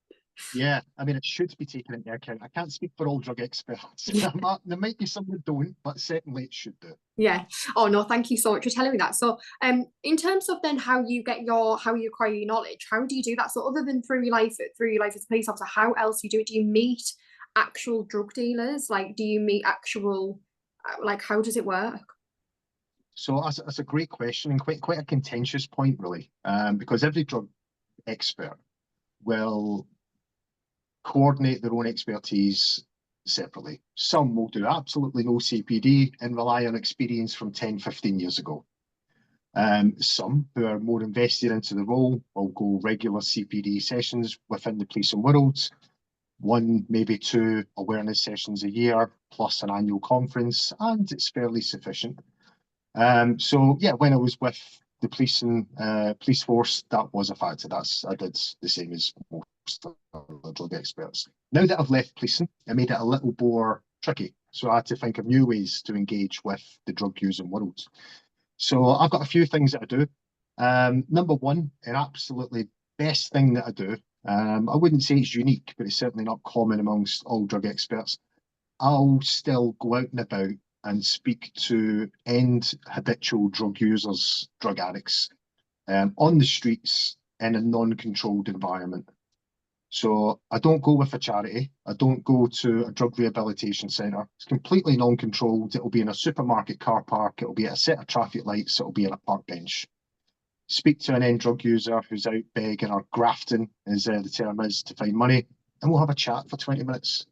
Yeah, I mean, it should be taken into account. I can't speak for all drug experts. There might be some that don't, but certainly it should do. Yeah. Oh no, thank you so much for telling me that. So, in terms of then how you acquire your knowledge, how do you do that? So, other than through your life as a police officer, how else do you do it? Do you meet actual drug dealers? Like, do you meet actual, like, how does it work? So that's a great question and quite a contentious point, really, because every drug expert will coordinate their own expertise separately. Some will do absolutely no CPD and rely on experience from 10, 15 years ago. Some who are more invested into the role will go regular CPD sessions within the policing world, one, maybe two awareness sessions a year, plus an annual conference, and it's fairly sufficient. So yeah, when I was with the police force, that was a factor. I did the same as most other drug experts. Now that I've left policing, it made it a little more tricky. So I had to think of new ways to engage with the drug using world. So I've got a few things that I do. Number one, an absolutely best thing that I do, I wouldn't say it's unique, but it's certainly not common amongst all drug experts. I'll still go out and about and speak to end habitual drug users, drug addicts, on the streets in a non-controlled environment. So I don't go with a charity. I don't go to a drug rehabilitation centre. It's completely non-controlled. It'll be in a supermarket car park. It'll be at a set of traffic lights. It'll be on a park bench. Speak to an end drug user who's out begging or grafting, as the term is, to find money, and we'll have a chat for 20 minutes.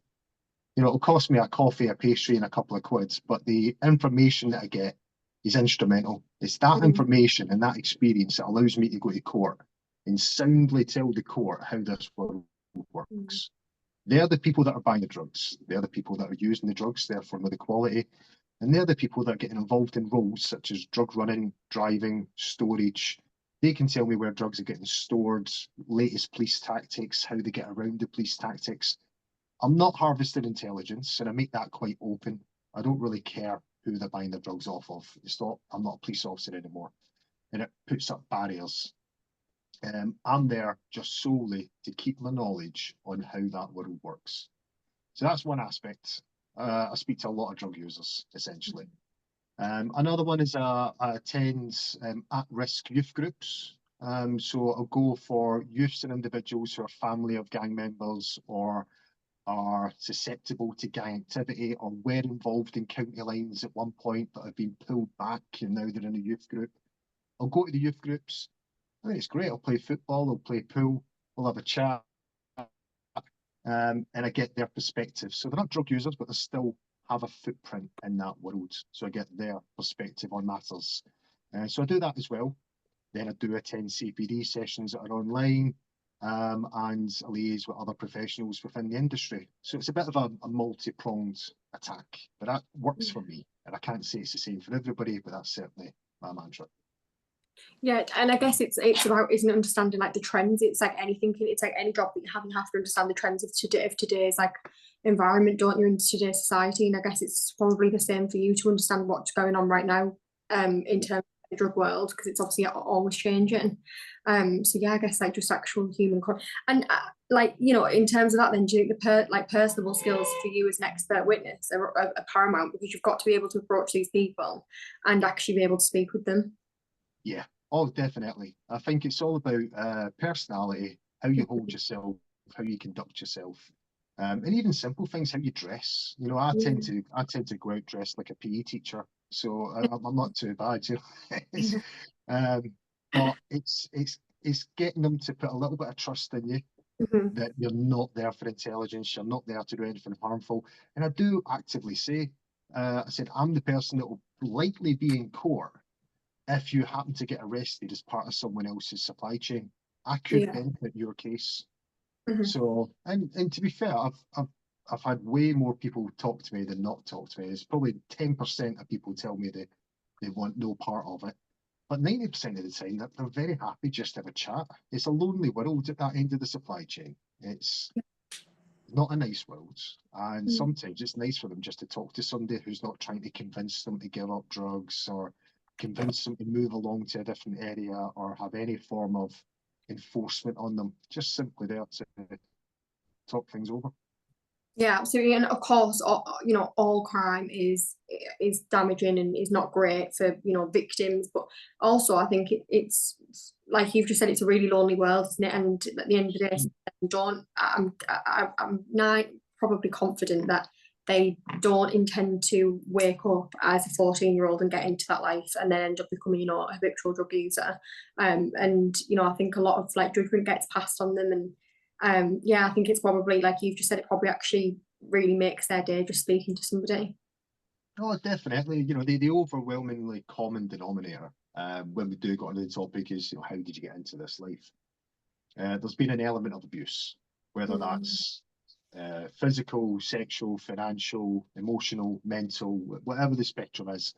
You know, it'll cost me a coffee, a pastry, and a couple of quids, but the information that I get is instrumental. It's that information and that experience that allows me to go to court and soundly tell the court how this world works. They're the people that are buying the drugs. They're the people that are using the drugs, therefore know the quality. And they're the people that are getting involved in roles such as drug running, driving, storage. They can tell me where drugs are getting stored, latest police tactics, how they get around the police tactics. I'm not harvesting intelligence, and I make that quite open. I don't really care who they're buying the drugs off of. I'm not a police officer anymore, and it puts up barriers. I'm there just solely to keep my knowledge on how that world works. So that's one aspect. I speak to a lot of drug users, essentially. Another one is I attend at-risk youth groups. So I'll go for youths and individuals who are family of gang members or are susceptible to gang activity or were involved in county lines at one point but have been pulled back and now they're in a youth group. I'll go to the youth groups. I think it's great. I'll play football, I'll play pool, we'll have a chat. And I get their perspective. So they're not drug users, but they still have a footprint in that world. So I get their perspective on matters. So I do that as well. Then I do attend CPD sessions that are online and liaise with other professionals within the industry. So it's a bit of a multi-pronged attack, but that works for me. And I can't say it's the same for everybody, but that's certainly my mantra. Yeah, and I guess it's about, isn't it, understanding like the trends. It's like anything, it's like any job that you have to understand the trends of today's like environment, don't you, in today's society. And I guess it's probably the same for you to understand what's going on right now in terms of the drug world, because it's obviously always changing. So yeah, I guess like just actual human and like, you know, in terms of that, then do you think the personable skills for you as an expert witness are paramount, because you've got to be able to approach these people and actually be able to speak with them? Yeah, oh, definitely. I think it's all about personality, how you hold yourself, how you conduct yourself, and even simple things, how you dress. You know, I tend to go out dressed like a PE teacher, so I'm not too bad. You know, but it's getting them to put a little bit of trust in you. That you're not there for intelligence, you're not there to do anything harmful. And I do actively say, I said, I'm the person that will likely be in court if you happen to get arrested as part of someone else's supply chain. I could benefit your case. So, and to be fair, I've had way more people talk to me than not talk to me. It's probably 10% of people tell me they want no part of it. But 90% of the time, they're very happy just to have a chat. It's a lonely world at that end of the supply chain. It's not a nice world. And sometimes it's nice for them just to talk to somebody who's not trying to convince them to give up drugs or convince them to move along to a different area or have any form of enforcement on them. Just simply there to talk things over. Yeah, absolutely. And of course, you know, all crime is damaging and is not great for, you know, victims. But also, I think it's like you've just said, it's a really lonely world, isn't it? And at the end of the day, I'm probably confident that they don't intend to wake up as a 14-year-old and get into that life and then end up becoming, you know, a habitual drug user. And you know, I think a lot of like judgment gets passed on them. And yeah, I think it's probably, like you've just said, it probably actually really makes their day just speaking to somebody. Oh, definitely. You know, the overwhelmingly common denominator when we do go into the topic is, you know, how did you get into this life? There's been an element of abuse, whether that's physical, sexual, financial, emotional, mental, whatever the spectrum is.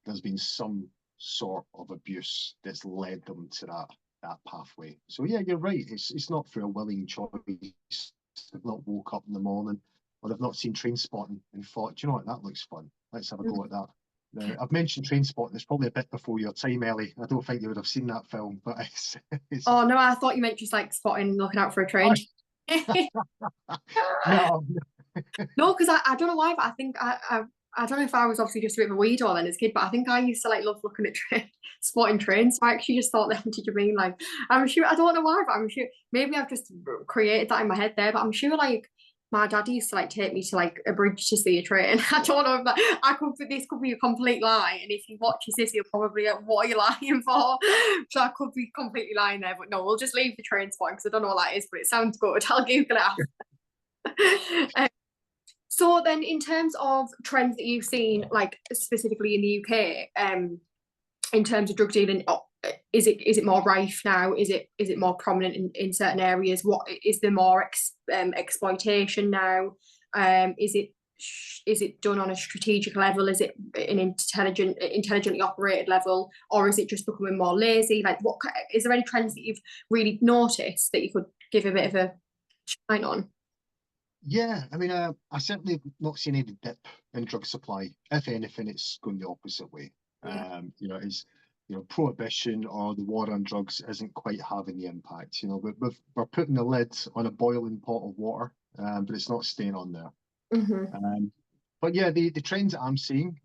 There's been some sort of abuse that's led them to that pathway. So yeah, you're right. It's not through a willing choice. They've not woke up in the morning, or they've not seen Trainspotting and thought, you know what, that looks fun. Let's have a go at that. Now, I've mentioned Trainspotting. It's probably a bit before your time, Ellie. I don't think you would have seen that film, but it's Oh no, I thought you meant just like spotting, looking out for a train. No. No, because I don't know why, but I think I don't know if I was obviously just a bit of a weirdo then as a kid, but I think I used to like love looking at spotting trains. So I actually just thought, then did you mean like, I'm sure, I don't know why, but I'm sure maybe I've just created that in my head there, but I'm sure like my dad used to like take me to like a bridge to see a train. I don't know if that this could be a complete lie, and if he watches this, he'll probably go, what are you lying for? So I could be completely lying there, but no, we'll just leave the train spotting because I don't know what that is, but it sounds good. I'll Google it after. So then, in terms of trends that you've seen, like specifically in the UK, in terms of drug dealing, is it more rife now? Is it more prominent in certain areas? What is there more exploitation now? Is it is it done on a strategic level? Is it an intelligently operated level, or is it just becoming more lazy? Like, what is there any trends that you've really noticed that you could give a bit of a shine on? Yeah, I mean, I certainly have not seen any dip in drug supply. If anything, it's going the opposite way. Yeah. You know, prohibition or the war on drugs isn't quite having the impact. You know, we're putting the lid on a boiling pot of water, but it's not staying on there. Mm-hmm. But yeah, the trends that I'm seeing,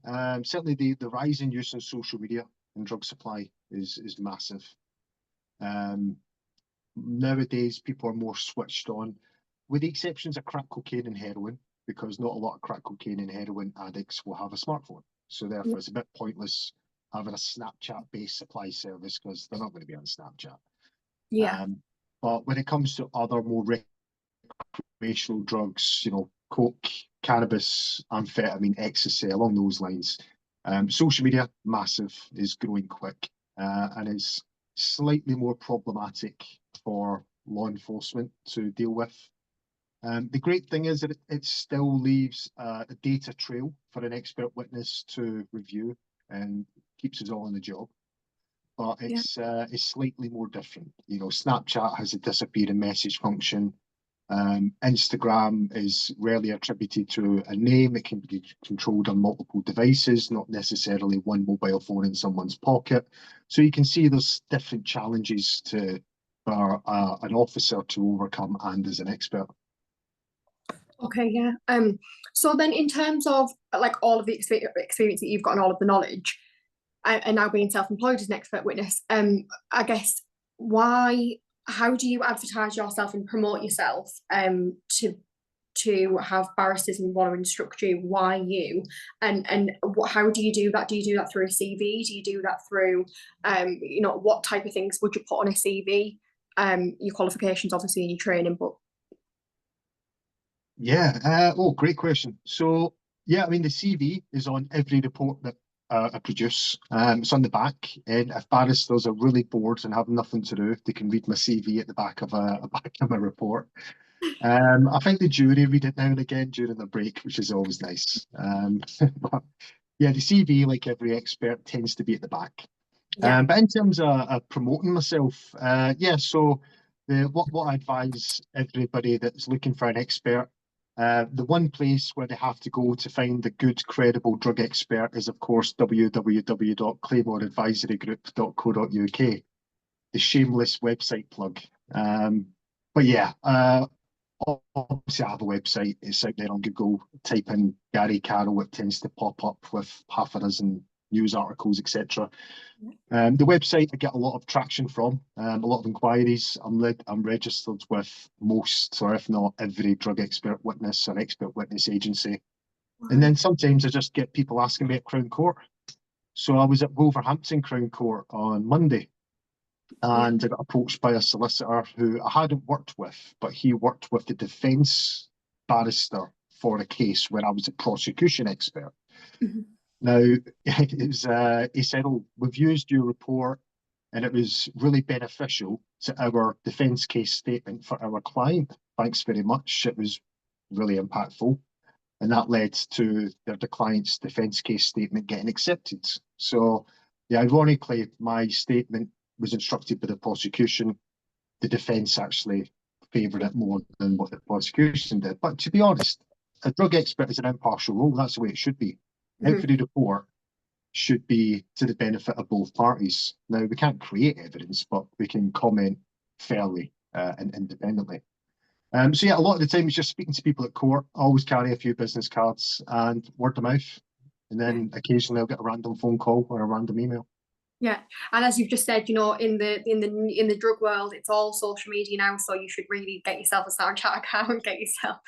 certainly the rise in use of social media in drug supply is massive. Nowadays, people are more switched on, with the exceptions of crack cocaine and heroin, because not a lot of crack cocaine and heroin addicts will have a smartphone. So therefore, it's a bit pointless having a Snapchat-based supply service because they're not going to be on Snapchat. Yeah. But when it comes to other more recreational drugs, you know, coke, cannabis, amphetamine, ecstasy, along those lines, social media, massive, is growing quick and is slightly more problematic for law enforcement to deal with. The great thing is that it still leaves a data trail for an expert witness to review and keeps us all on the job. But it's slightly more different. You know, Snapchat has a disappearing message function. Instagram is rarely attributed to a name. It can be controlled on multiple devices, not necessarily one mobile phone in someone's pocket. So you can see there's different challenges for an officer to overcome and as an expert. Okay, yeah. So then in terms of like all of the experience that you've got and all of the knowledge, and now being self-employed as an expert witness, I guess how do you advertise yourself and promote yourself to have barristers and want to instruct you? Why you? And how do you do that? Do you do that through a CV? Do you do that through what type of things would you put on a CV? Your qualifications obviously and your training, but yeah, great question. So yeah, I mean the CV is on every report that I produce. It's on the back, and if barristers are really bored and have nothing to do, they can read my CV at the back of a back of my report. I think the jury read it now and again during the break, which is always nice. But yeah, the CV, like every expert, tends to be at the back. yeah. But in terms of promoting myself, so what I advise everybody that's looking for an expert, the one place where they have to go to find a good, credible drug expert is, of course, www.claymoreadvisorygroup.co.uk, the shameless website plug. But yeah, obviously I have a website. It's out there on Google. Type in Gary Carroll, it tends to pop up with half a dozen news articles, etc. The website I get a lot of traction from, a lot of inquiries. I'm registered with most, or if not every, drug expert witness or expert witness agency. And then sometimes I just get people asking me at Crown Court. So I was at Wolverhampton Crown Court on Monday, and I got approached by a solicitor who I hadn't worked with, but he worked with the defence barrister for a case where I was a prosecution expert. Now, he said, "Oh, we've used your report and it was really beneficial to our defence case statement for our client. Thanks very much. It was really impactful." And that led to the client's defence case statement getting accepted. So, yeah, ironically, my statement was instructed by the prosecution. The defence actually favoured it more than what the prosecution did. But to be honest, a drug expert is an impartial role. That's the way it should be. Every report should be to the benefit of both parties. Now, we can't create evidence, but we can comment fairly and independently. So yeah, a lot of the time it's just speaking to people at court. I always carry a few business cards and word of mouth. And then occasionally I'll get a random phone call or a random email. Yeah, and as you've just said, in the drug world, it's all social media now. So you should really get yourself a Snapchat account, get yourself.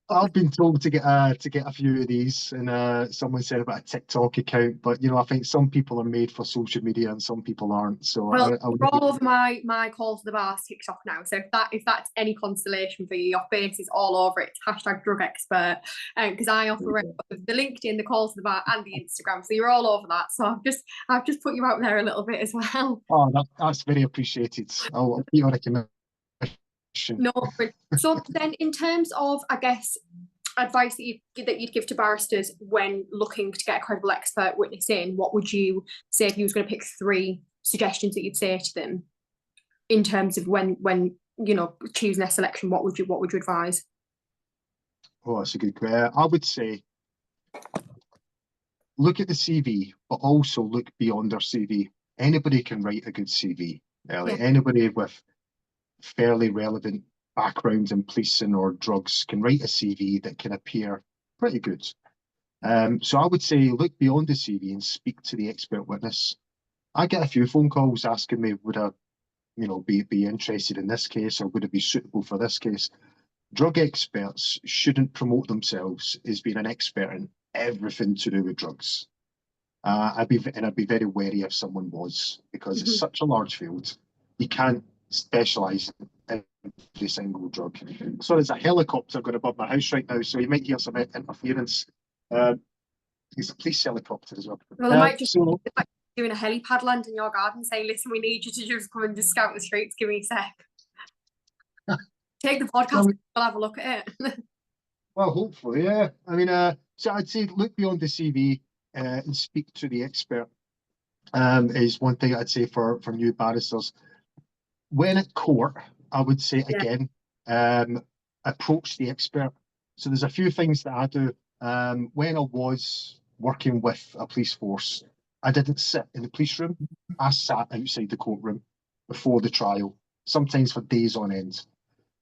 I've been told to get a few of these, and someone said about a TikTok account. But I think some people are made for social media and some people aren't. So well, you're all over my call to the bar TikTok now. So if that's any consolation for you, your face is all over it. It's #drugexpert, because I operate the LinkedIn, the call to the bar, and the Instagram. So you're all over that. So I've just put you out there a little bit as well. Oh, that's very appreciated. I'll keep on recommending. question. No, but so then in terms of, I guess, advice that you'd give to barristers when looking to get a credible expert witness in, what would you say if you was going to pick 3 suggestions that you'd say to them in terms of when you know, choosing their selection? What would you advise? Oh, that's a good question. I would say look at the CV, but also look beyond their CV. Anybody can write a good CV. Yeah. Anybody with fairly relevant background in policing or drugs can write a CV that can appear pretty good. So I would say look beyond the CV and speak to the expert witness. I get a few phone calls asking me, would I, you know, be interested in this case, or would it be suitable for this case? Drug experts shouldn't promote themselves as being an expert in everything to do with drugs. I'd be very wary if someone was, because it's such a large field. You can't specialise in every single drug. So there's a helicopter going above my house right now, so you might hear some interference. It's a police helicopter as well. Well, I might just be doing a helipad land in your garden saying, listen, we need you to just come and just scout the streets, give me a sec. Take the podcast, we'll have a look at it. Well, hopefully, yeah. I mean, so I'd say look beyond the CV and speak to the expert is one thing I'd say for new barristers. When at court, I would say again, approach the expert. So there's a few things that I do. When I was working with a police force, I didn't sit in the police room. I sat outside the courtroom before the trial, sometimes for days on end.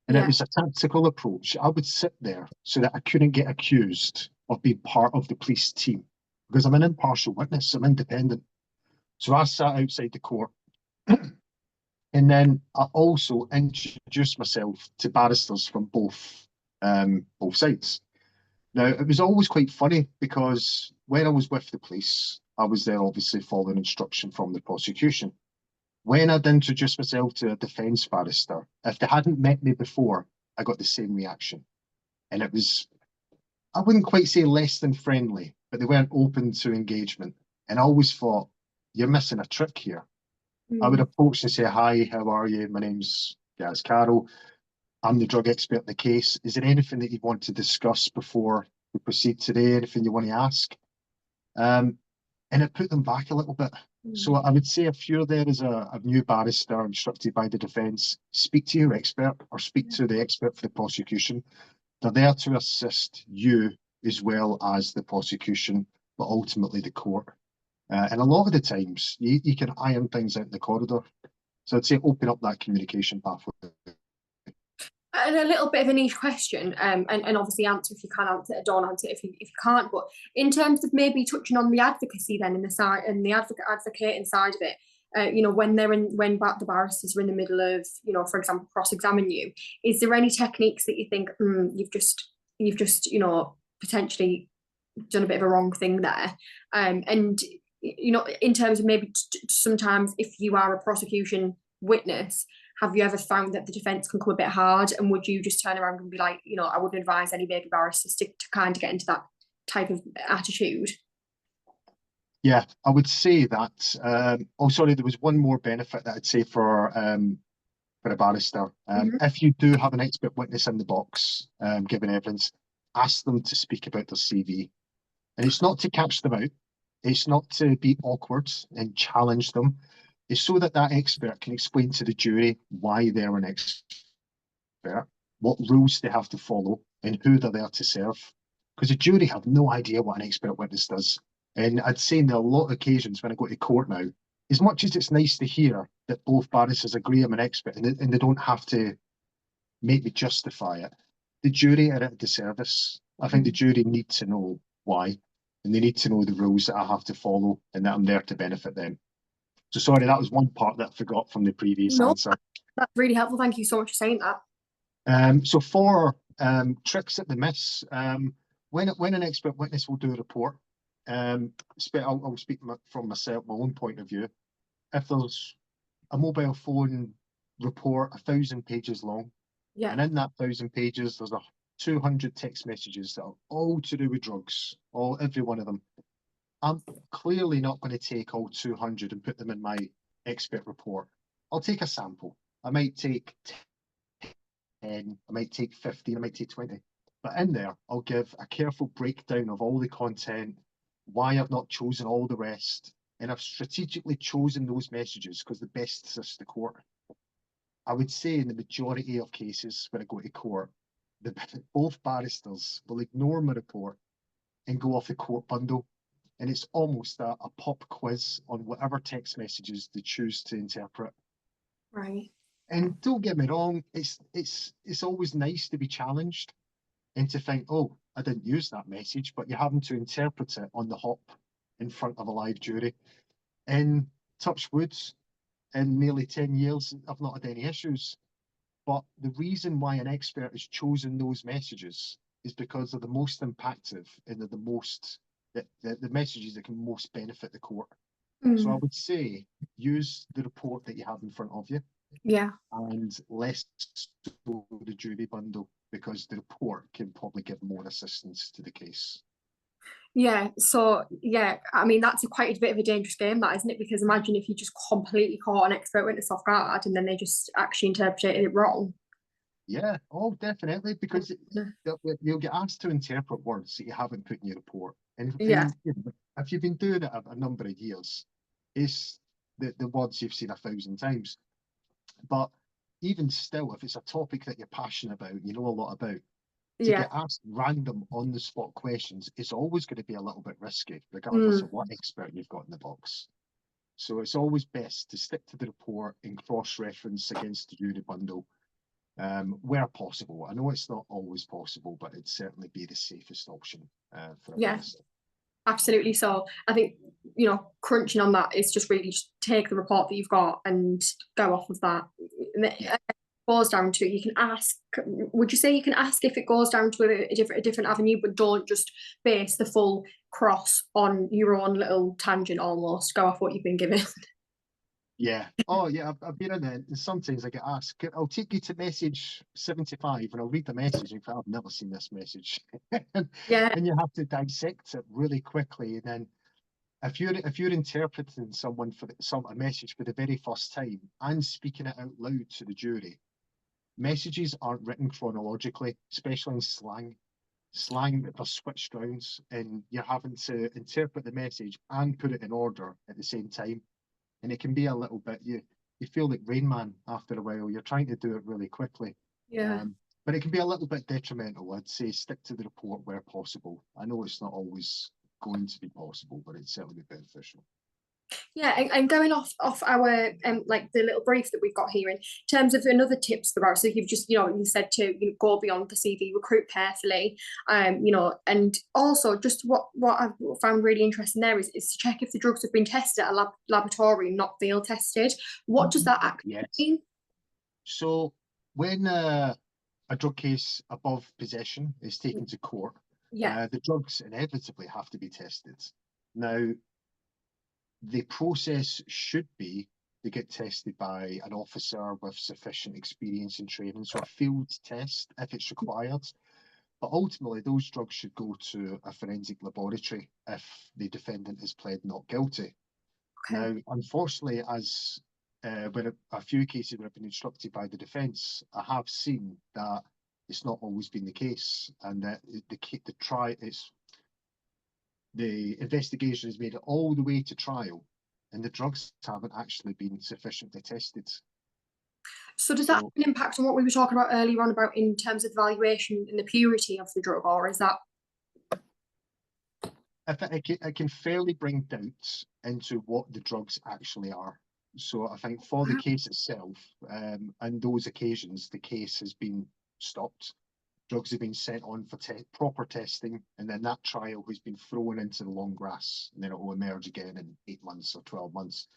And it was a tactical approach. I would sit there so that I couldn't get accused of being part of the police team, because I'm an impartial witness, I'm independent. So I sat outside the court. And then I also introduced myself to barristers from both sides. Now, it was always quite funny, because when I was with the police, I was there obviously following instruction from the prosecution. When I'd introduced myself to a defence barrister, if they hadn't met me before, I got the same reaction. And it was, I wouldn't quite say less than friendly, but they weren't open to engagement. And I always thought, you're missing a trick here. I would approach and say, hi, how are you? My name's Gary Carroll. I'm the drug expert in the case. Is there anything that you want to discuss before we proceed today? Anything you want to ask? And it put them back a little bit. So I would say if you're there as a new barrister instructed by the defence, speak to your expert or speak to the expert for the prosecution. They're there to assist you as well as the prosecution, but ultimately the court. And a lot of the times you can iron things out in the corridor. So I'd say open up that communication pathway. And a little bit of a niche question, and obviously answer if you can answer it, don't answer it if you can't. But in terms of maybe touching on the advocacy then in the side and the advocating side of it, you know, when the barristers are in the middle of, you know, for example, cross-examine you, is there any techniques that you think you've just you know, potentially done a bit of a wrong thing there, and you know, in terms of maybe sometimes if you are a prosecution witness, have you ever found that the defence can come a bit hard, and would you just turn around and be like, you know, I wouldn't advise any baby barristers to kind of get into that type of attitude? Yeah, I would say that. Oh, sorry, there was one more benefit that I'd say for a barrister. If you do have an expert witness in the box giving evidence, ask them to speak about their CV. And it's not to catch them out. It's not to be awkward and challenge them. It's so that that expert can explain to the jury why they're an expert, what rules they have to follow, and who they're there to serve. Because the jury have no idea what an expert witness does. And I'd say in a lot of occasions when I go to court now, as much as it's nice to hear that both barristers agree I'm an expert and they don't have to make me justify it, the jury are at a disservice. I think the jury need to know why, and they need to know the rules that I have to follow and that I'm there to benefit them. So sorry, that was one part that I forgot from the previous answer. That's really helpful. Thank you so much for saying that. So for tricks that they miss, when an expert witness will do a report, I'll speak from myself, my own point of view. If there's a mobile phone report 1,000 pages long, and in that 1,000 pages there's 200 text messages that are all to do with drugs, every one of them, I'm clearly not going to take all 200 and put them in my expert report. I'll take a sample. I might take 10, I might take 15, I might take 20. But in there, I'll give a careful breakdown of all the content, why I've not chosen all the rest, and I've strategically chosen those messages because they best assist the court. I would say in the majority of cases when I go to court, both barristers will ignore my report and go off the court bundle. And it's almost a pop quiz on whatever text messages they choose to interpret. Right. And don't get me wrong, it's always nice to be challenged and to think, oh, I didn't use that message, but you're having to interpret it on the hop in front of a live jury. And touch wood, in nearly 10 years, I've not had any issues. But the reason why an expert has chosen those messages is because they're the most impactful and they're the most the messages that can most benefit the court. So I would say use the report that you have in front of you. Yeah. And less so the jury bundle, because the report can probably give more assistance to the case. Yeah, so yeah, I mean that's quite a bit of a dangerous game, that, isn't it? Because imagine if you just completely caught an expert witness off guard and then they just actually interpreted it wrong. Yeah, oh, definitely, because you'll get asked to interpret words that you haven't put in your report. And Yeah. if you've been doing it a number of years, it's the words you've seen 1,000 times. But even still, if it's a topic that you're passionate about, you know a lot about, to Yeah. get asked random on-the-spot questions is always going to be a little bit risky, regardless of what expert you've got in the box. So it's always best to stick to the report and cross-reference against the jury bundle where possible. I know it's not always possible, but it'd certainly be the safest option for a barrister. Absolutely. So I think, you know, crunching on that is just really just take the report that you've got and go off of that. Yeah. It goes down to, you can ask, would you say you can ask if it goes down to a different avenue, but don't just base the full cross on your own little tangent almost, go off what you've been given. Yeah. Oh, yeah. I've been in it, and sometimes I get asked, I'll take you to message 75 and I'll read the message and I've never seen this message. Yeah. And you have to dissect it really quickly. And then if you're interpreting someone for a message for the very first time and speaking it out loud to the jury, messages aren't written chronologically, especially in slang. Slang are switched rounds, and you're having to interpret the message and put it in order at the same time. And it can be a little bit, you feel like Rain Man after a while. You're trying to do it really quickly. Yeah. But it can be a little bit detrimental. I'd say stick to the report where possible. I know it's not always going to be possible, but it's certainly beneficial. Yeah, and going off our like the little brief that we've got here in terms of another tips about, so you've just, you know, you said to, you know, go beyond the CV, recruit carefully, you know, and also just what I've found really interesting there is to check if the drugs have been tested at a laboratory, not field tested. What does that actually mean? So when a drug case above possession is taken to court, the drugs inevitably have to be tested. Now, the process should be to get tested by an officer with sufficient experience and training, so a field test if it's required. But ultimately, those drugs should go to a forensic laboratory if the defendant is pled not guilty. Okay. Now, unfortunately, as when a few cases have been instructed by the defence, I have seen that it's not always been the case, and that the investigation has made it all the way to trial, and the drugs haven't actually been sufficiently tested. So does that have an impact on what we were talking about earlier on about in terms of valuation and the purity of the drug, or is that? It can fairly bring doubts into what the drugs actually are. So I think for the case itself, and those occasions, the case has been stopped. Drugs have been sent on for proper testing, and then that trial has been thrown into the long grass, and then it will emerge again in 8 months or 12 months.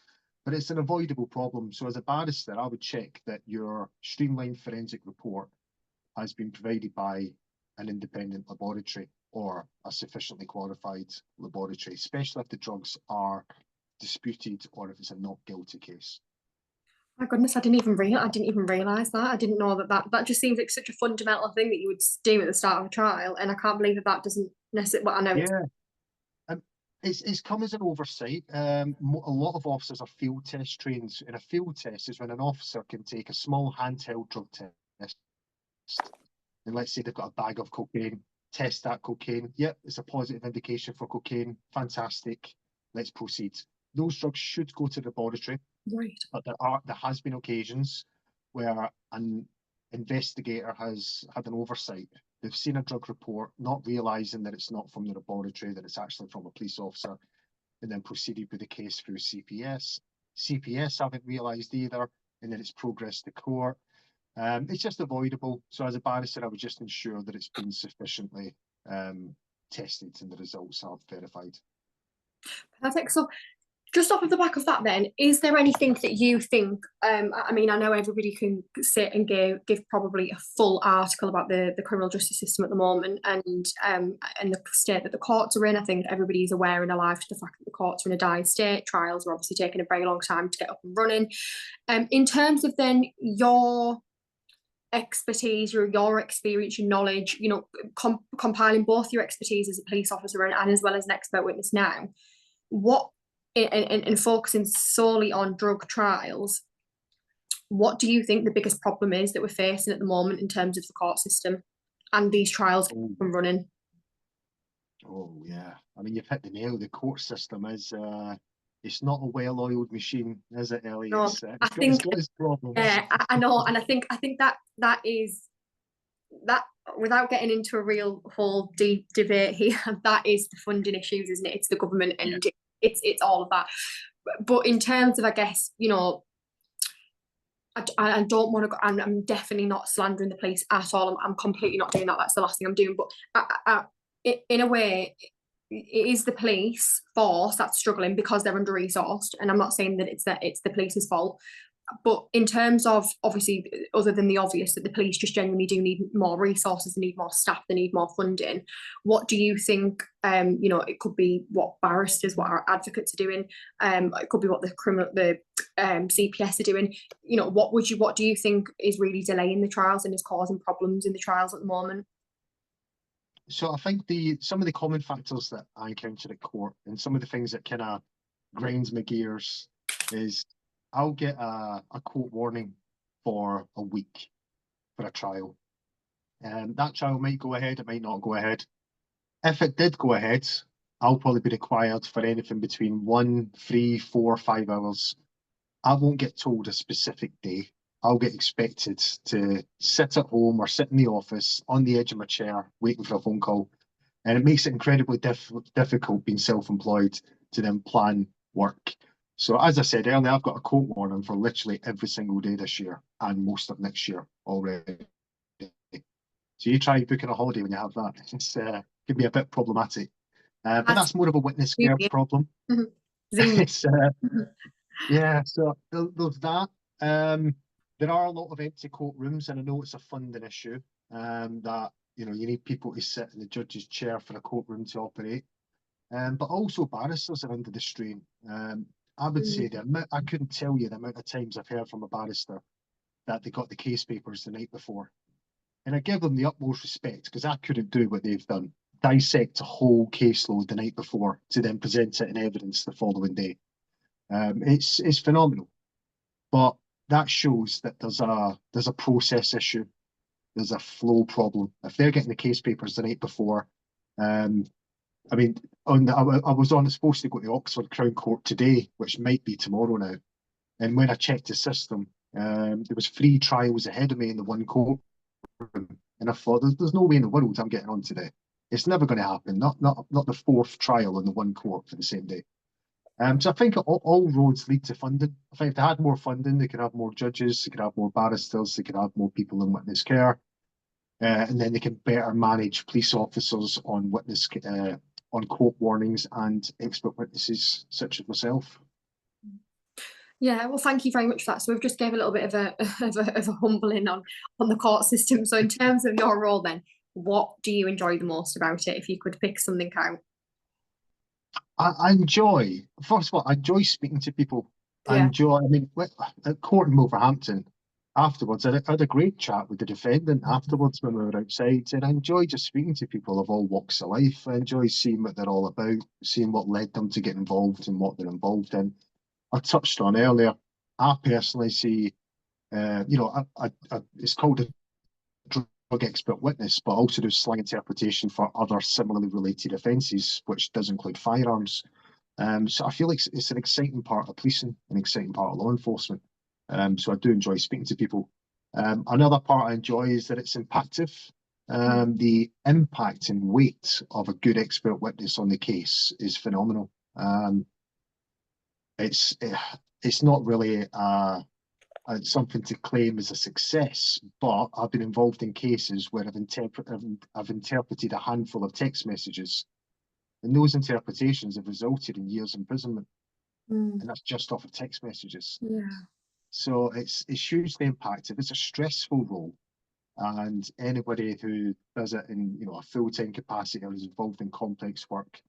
But it's an avoidable problem. So as a barrister, I would check that your streamlined forensic report has been provided by an independent laboratory or a sufficiently qualified laboratory, especially if the drugs are disputed or if it's a not guilty case. My goodness, I didn't even realize that. I didn't know that just seems like such a fundamental thing that you would do at the start of a trial, and I can't believe that doesn't necessarily. Well, I know. Yeah, it's come as an oversight. A lot of officers are field test trained, and a field test is when an officer can take a small handheld drug test and let's say they've got a bag of cocaine, test that cocaine. Yep, it's a positive indication for cocaine. Fantastic. Let's proceed. Those drugs should go to the laboratory, Right. but there has been occasions where an investigator has had an oversight. They've seen a drug report, not realising that it's not from the laboratory, that it's actually from a police officer, and then proceeded with the case through CPS. CPS haven't realised either, and then it's progressed to court. It's just avoidable. So as a barrister, I would just ensure that it's been sufficiently tested and the results are verified. Perfect. So just off of the back of that then, is there anything that you think, I mean, I know everybody can sit and give probably a full article about the criminal justice system at the moment and the state that the courts are in. I think everybody's aware and alive to the fact that the courts are in a dire state. Trials are obviously taking a very long time to get up and running. In terms of then your expertise, your experience, your knowledge, you know, compiling both your expertise as a police officer and as well as an expert witness now, what and focusing solely on drug trials, what do you think the biggest problem is that we're facing at the moment in terms of the court system and these trials from running? Oh yeah, I mean, you've hit the nail. The court system is it's not a well-oiled machine, is it, Ellie? No, It's got its problems. Yeah, I know, and I think that is that, without getting into a real whole deep debate here, that is the funding issues, isn't it? It's the government and it's all of that. But in terms of, I guess, you know, I don't want to go, I'm definitely not slandering the police at all. I'm completely not doing that. That's the last thing I'm doing. But in a way, it is the police force that's struggling because they're under resourced. And I'm not saying that it's the police's fault. But in terms of, obviously, other than the obvious that the police just genuinely do need more resources, they need more staff, they need more funding, what do you think, you know, it could be what barristers, what our advocates are doing, it could be what the CPS are doing, you know, what do you think is really delaying the trials and is causing problems in the trials at the moment? So I think some of the common factors that I encounter at court and some of the things that kind of grinds my gears is I'll get a court warning for a week for a trial. And that trial might go ahead, it might not go ahead. If it did go ahead, I'll probably be required for anything between 1, 3, 4, 5 hours. I won't get told a specific day. I'll get expected to sit at home or sit in the office on the edge of my chair waiting for a phone call. And it makes it incredibly difficult being self-employed to then plan work. So as I said earlier, I've got a court warning for literally every single day this year and most of next year already. So you try booking a holiday when you have that. It's can be a bit problematic. But that's more of a witness care problem. It's, yeah, so there's that. There are a lot of empty courtrooms, and I know it's a funding issue. That, you know, you need people to sit in the judge's chair for a courtroom to operate. But also barristers are under the strain. I would say I couldn't tell you the amount of times I've heard from a barrister that they got the case papers the night before. And I give them the utmost respect because I couldn't do what they've done. Dissect a whole caseload the night before to then present it in evidence the following day. It's phenomenal. But that shows that there's a process issue. There's a flow problem. If they're getting the case papers the night before, I mean, I was supposed to go to Oxford Crown Court today, which might be tomorrow now. And when I checked the system, there was 3 trials ahead of me in the one court, and I thought, there's no way in the world I'm getting on today. It's never going to happen. Not the 4th trial in the one court for the same day. So I think all roads lead to funding. I think if they had more funding, they could have more judges, they could have more barristers, they could have more people in witness care, and then they can better manage police officers on on court warnings and expert witnesses such as myself. Yeah, well, thank you very much for that. So we've just gave a little bit of a humbling on the court system. So in terms of your role then, what do you enjoy the most about it, if you could pick something out? I enjoy, first of all, I enjoy speaking to people. Yeah. I mean, at court in Wolverhampton, afterwards, I had a great chat with the defendant afterwards when we were outside, and I enjoy just speaking to people of all walks of life. I enjoy seeing what they're all about, seeing what led them to get involved and what they're involved in. I touched on earlier, I personally see, you know, it's called a expert witness, but also do slang interpretation for other similarly related offences, which does include firearms. So I feel like it's an exciting part of policing, an exciting part of law enforcement. So I do enjoy speaking to people. Another part I enjoy is that it's impactful. The impact and weight of a good expert witness on the case is phenomenal. It's not really something to claim as a success, but I've been involved in cases where I've interpreted a handful of text messages, and those interpretations have resulted in years imprisonment, and that's just off of text messages. Yeah. So it's hugely impactful. It's a stressful role, and anybody who does it in a full-time capacity or is involved in complex work,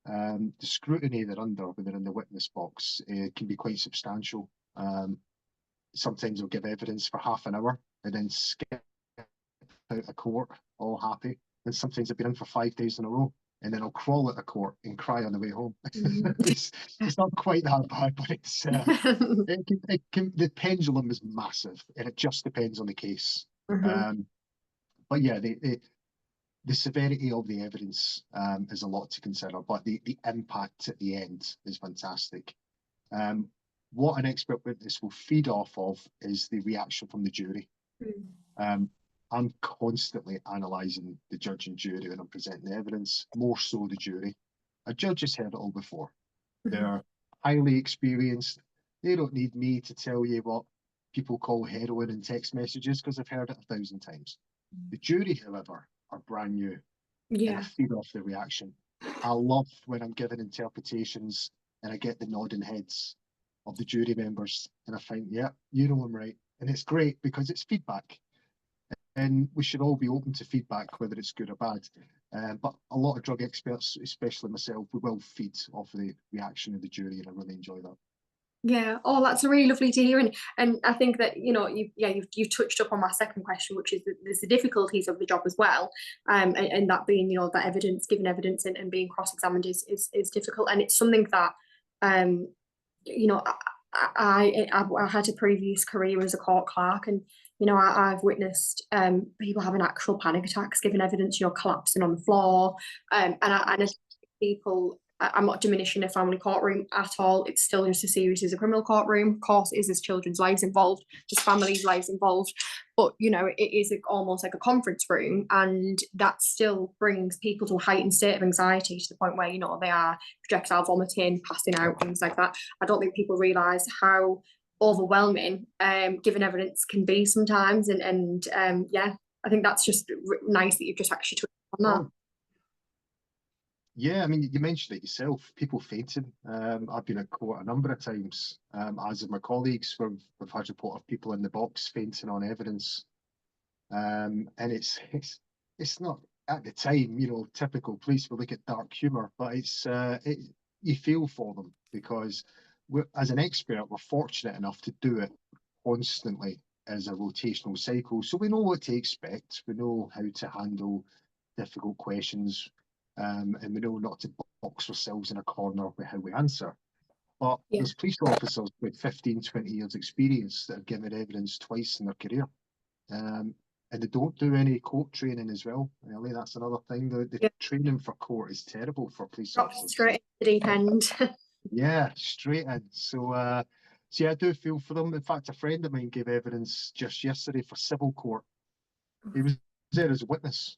the scrutiny they're under when they're in the witness box can be quite substantial. Sometimes they'll give evidence for half an hour and then skip out of court all happy, and sometimes they've been in for 5 days in a row, and then I'll crawl out of court and cry on the way home. It's not quite that bad, but it's the pendulum is massive, and it just depends on the case. But yeah, the severity of the evidence is a lot to consider, but the impact at the end is fantastic. What an expert witness will feed off of is the reaction from the jury. I'm constantly analysing the judge and jury when I'm presenting the evidence, more so the jury. A judge has heard it all before. They're highly experienced. They don't need me to tell you what people call heroin in text messages, because I've heard it 1,000 times. The jury, however, are brand new, and I feed off the reaction. I love when I'm given interpretations and I get the nodding heads of the jury members, and I find, yeah, you know I'm right. And it's great because it's feedback. And we should all be open to feedback, whether it's good or bad. But a lot of drug experts, especially myself, we will feed off the reaction of the jury, and I really enjoy that. Yeah. Oh, that's really lovely to hear. And I think that, you've touched up on my second question, which is there's the difficulties of the job as well. And that being, that evidence, giving evidence and being cross-examined is difficult. And it's something that, I had a previous career as a court clerk, and I've witnessed people having actual panic attacks, giving evidence, collapsing on the floor, and I think people. I'm not diminishing a family courtroom at all. It's still just as serious as a criminal courtroom. Of course, there's children's lives involved, just families' lives involved. But, it is almost like a conference room, and that still brings people to a heightened state of anxiety to the point where, they are projectile vomiting, passing out, things like that. I don't think people realise how overwhelming giving evidence can be sometimes. And I think that's just nice that you've just actually touched on that. Yeah, I mean, you mentioned it yourself, people fainting. I've been at court a number of times, as have my colleagues. We've had report of people in the box fainting on evidence. And it's not, at the time, typical police will look at dark humour, but you feel for them, because as an expert, we're fortunate enough to do it constantly as a rotational cycle. So we know what to expect. We know how to handle difficult questions. And we know not to box ourselves in a corner with how we answer. But there's police officers with 15, 20 years experience that have given evidence twice in their career. And they don't do any court training as well. Really, that's another thing. The training for court is terrible for police officers. Straight in the deep end. Yeah, straight in. So I do feel for them. In fact, a friend of mine gave evidence just yesterday for civil court. He was there as a witness,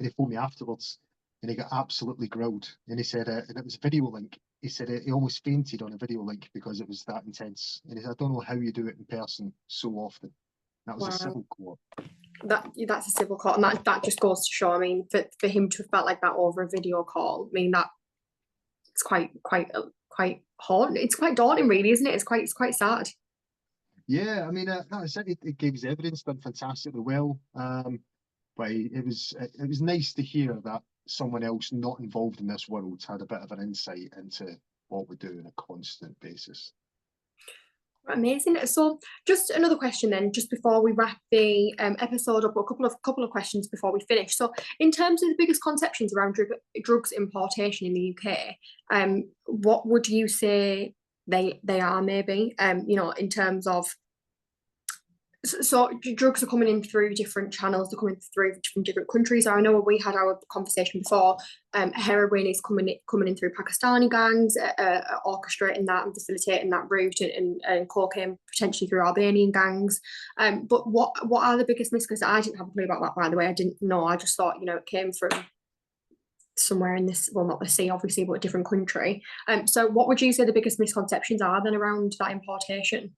and he phoned me afterwards. And he got absolutely grilled. And he said, and it was a video link. He said he almost fainted on a video link because it was that intense. And he said, I don't know how you do it in person so often. That was a civil court. That's a civil court, and that just goes to show. I mean, for him to have felt like that over a video call, I mean, that it's quite haunting. It's quite daunting, really, isn't it? It's quite sad. Yeah, I mean, it gave his evidence, done fantastically well. But it was nice to hear that someone else not involved in this world had a bit of an insight into what we do on a constant basis. Amazing. So just another question then, just before we wrap the episode up, a couple of questions before we finish. So in terms of the biggest conceptions around drugs importation in the UK, what would you say they are, maybe, in terms of So drugs are coming in through different channels. They're coming through from different countries. I know when we had our conversation before, heroin is coming in through Pakistani gangs, orchestrating that and facilitating that route, and cocaine potentially through Albanian gangs. But what are the biggest risks? Because I didn't have a clue about that, by the way. I didn't know. I just thought, you know, it came from somewhere in this, well, not the sea, obviously, but a different country. So what would you say the biggest misconceptions are then around that importation?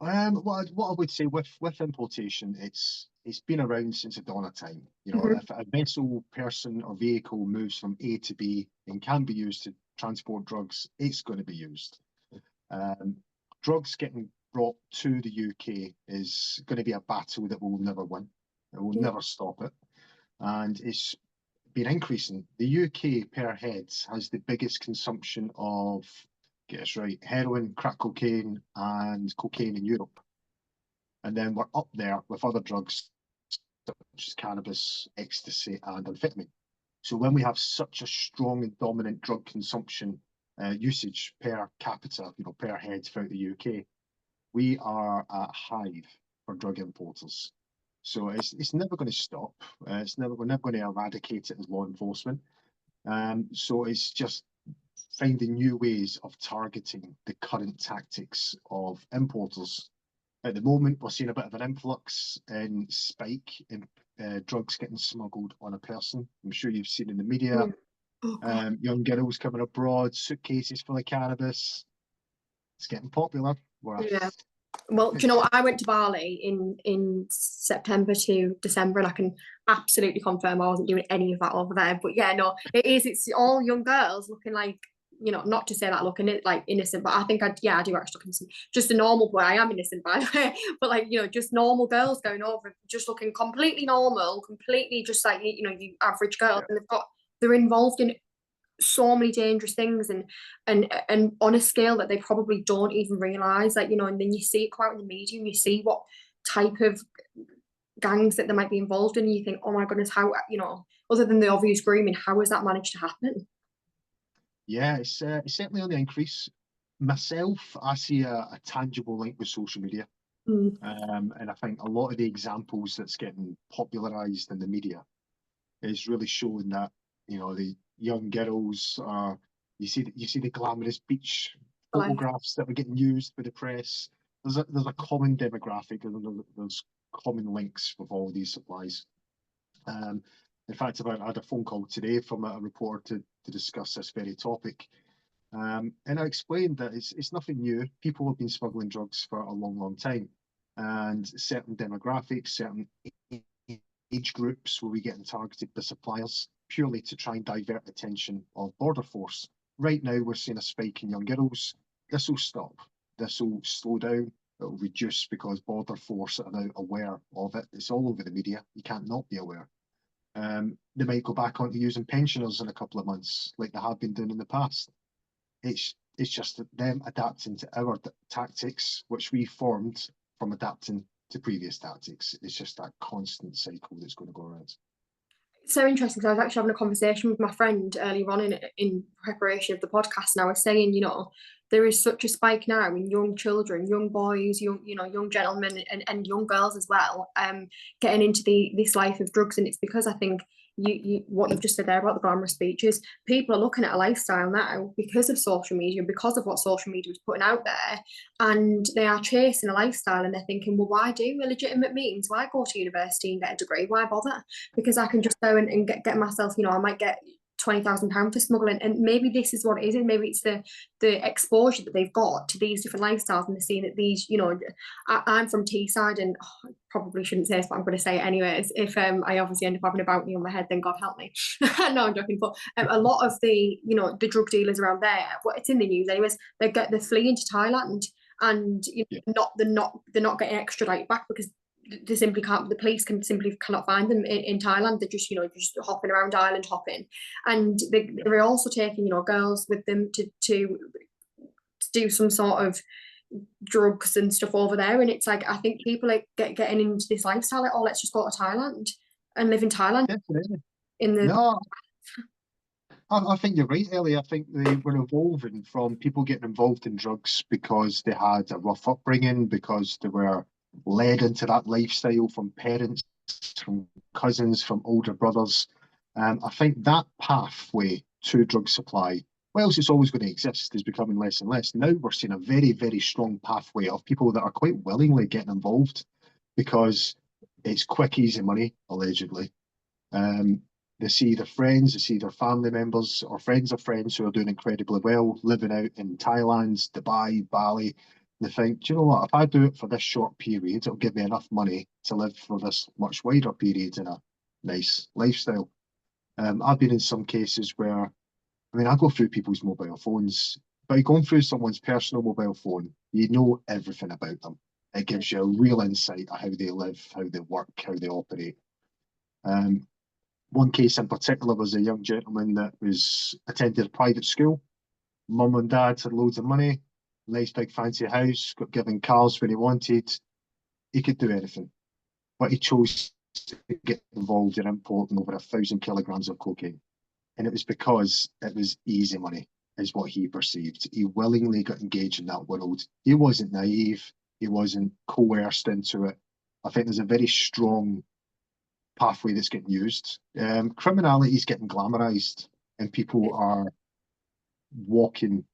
What I would say with importation, it's been around since the dawn of time. You know, Mhm. if a vessel, person, or vehicle moves from A to B and can be used to transport drugs, it's going to be used. Drugs getting brought to the UK is going to be a battle that we'll never win. We'll never stop it, and it's been increasing. The UK per head has the biggest consumption of, get us right, heroin, crack cocaine, and cocaine in Europe. And then we're up there with other drugs such as cannabis, ecstasy, and amphetamine. So when we have such a strong and dominant drug consumption usage per capita, you know, per head throughout the UK, we are a hive for drug importers. So it's never going to stop. We're never going to eradicate it as law enforcement. So it's just finding new ways of targeting the current tactics of importers. At the moment, we're seeing a bit of an influx in spike in drugs getting smuggled on a person. I'm sure you've seen in the media, Oh, young girls coming abroad, suitcases full of cannabis. It's getting popular. yeah. Well, do you know what? I went to Bali in September to December, and I can absolutely confirm I wasn't doing any of that over there. But yeah, no, it is. It's all young girls looking like, you know, not to say that looking like innocent, but I think I do actually look innocent. Just a normal boy. I am innocent, by the way. But like, you know, just normal girls going over, just looking completely normal, completely just like, you know, you average girls, Yeah. and they're involved in so many dangerous things, and on a scale that they probably don't even realize, like, you know, and then you see it come out in the media and you see what type of gangs that they might be involved in, and you think, oh my goodness, how, you know, other than the obvious grooming, how has that managed to happen? Yeah, it's certainly on the increase. Myself, I see a tangible link with social media. Mm. And I think a lot of the examples that's getting popularized in the media is really showing that, you know, the young girls are, you see the glamorous beach Like, photographs that are getting used by the press. There's a common demographic, and there's common links with all these supplies. Um, in fact, I had a phone call today from a reporter to discuss this very topic. And I explained that it's nothing new. People have been smuggling drugs for a long, long time. And certain demographics, certain age groups will be getting targeted by suppliers purely to try and divert attention of border force. Right now, we're seeing a spike in young girls. This will stop. This will slow down. It will reduce because border force are now aware of it. It's all over the media. You can't not be aware. They might go back onto using pensioners in a couple of months, like they have been doing in the past. It's just them adapting to our tactics, which we formed from adapting to previous tactics. It's just that constant cycle that's going to go around. so interesting, because I was actually having a conversation with my friend earlier on in preparation of the podcast, and I was saying, you know, there is such a spike now in young children, young boys, young gentlemen, and young girls as well, getting into this life of drugs, and it's because I think you what you've just said there about the glamorous speeches, people are looking at a lifestyle now because of social media, because of what social media is putting out there, and they are chasing a lifestyle, and they're thinking, well, why do illegitimate means? Why go to university and get a degree? Why bother? Because I can just go and get myself, you know, I might get £20,000 for smuggling, and maybe this is what it is, and maybe it's the exposure that they've got to these different lifestyles, and they're seeing that these, you know, I'm from Teesside, and I probably shouldn't say this, but I'm going to say it anyways. If I obviously end up having a bounty on my head, then God help me. No, I'm joking. But a lot of the, you know, the drug dealers around there, well, it's in the news anyways, they're fleeing to Thailand, and you know, they're not getting extradited back because they simply can't, the police cannot find them in Thailand. They're just, you know, just hopping around, island hopping, and they're also taking, you know, girls with them to do some sort of drugs and stuff over there. And it's like, I think people are getting into this lifestyle, like, oh, let's just go to Thailand and live in Thailand. Definitely. In the No, I think you're right, Ellie. I think they were evolving from people getting involved in drugs because they had a rough upbringing, because they were led into that lifestyle from parents, from cousins, from older brothers. I think that pathway to drug supply, whilst it's always going to exist, is becoming less and less. Now we're seeing a very, very strong pathway of people that are quite willingly getting involved because it's quick, easy money, allegedly. They see their friends, they see their family members or friends of friends who are doing incredibly well, living out in Thailand, Dubai, Bali. They think, do you know what, if I do it for this short period, it'll give me enough money to live for this much wider period in a nice lifestyle. I've been in some cases where, I mean, I go through people's mobile phones, but going through someone's personal mobile phone, you know everything about them. It gives you a real insight of how they live, how they work, how they operate. One case in particular was a young gentleman that was attended a private school. Mum and dad had loads of money, nice big fancy house, got given cars when he wanted. He could do anything, but he chose to get involved in importing over 1,000 kilograms of cocaine. And it was because it was easy money, is what he perceived. He willingly got engaged in that world. He wasn't naive. He wasn't coerced into it. I think there's a very strong pathway that's getting used. Criminality is getting glamorized, and people are walking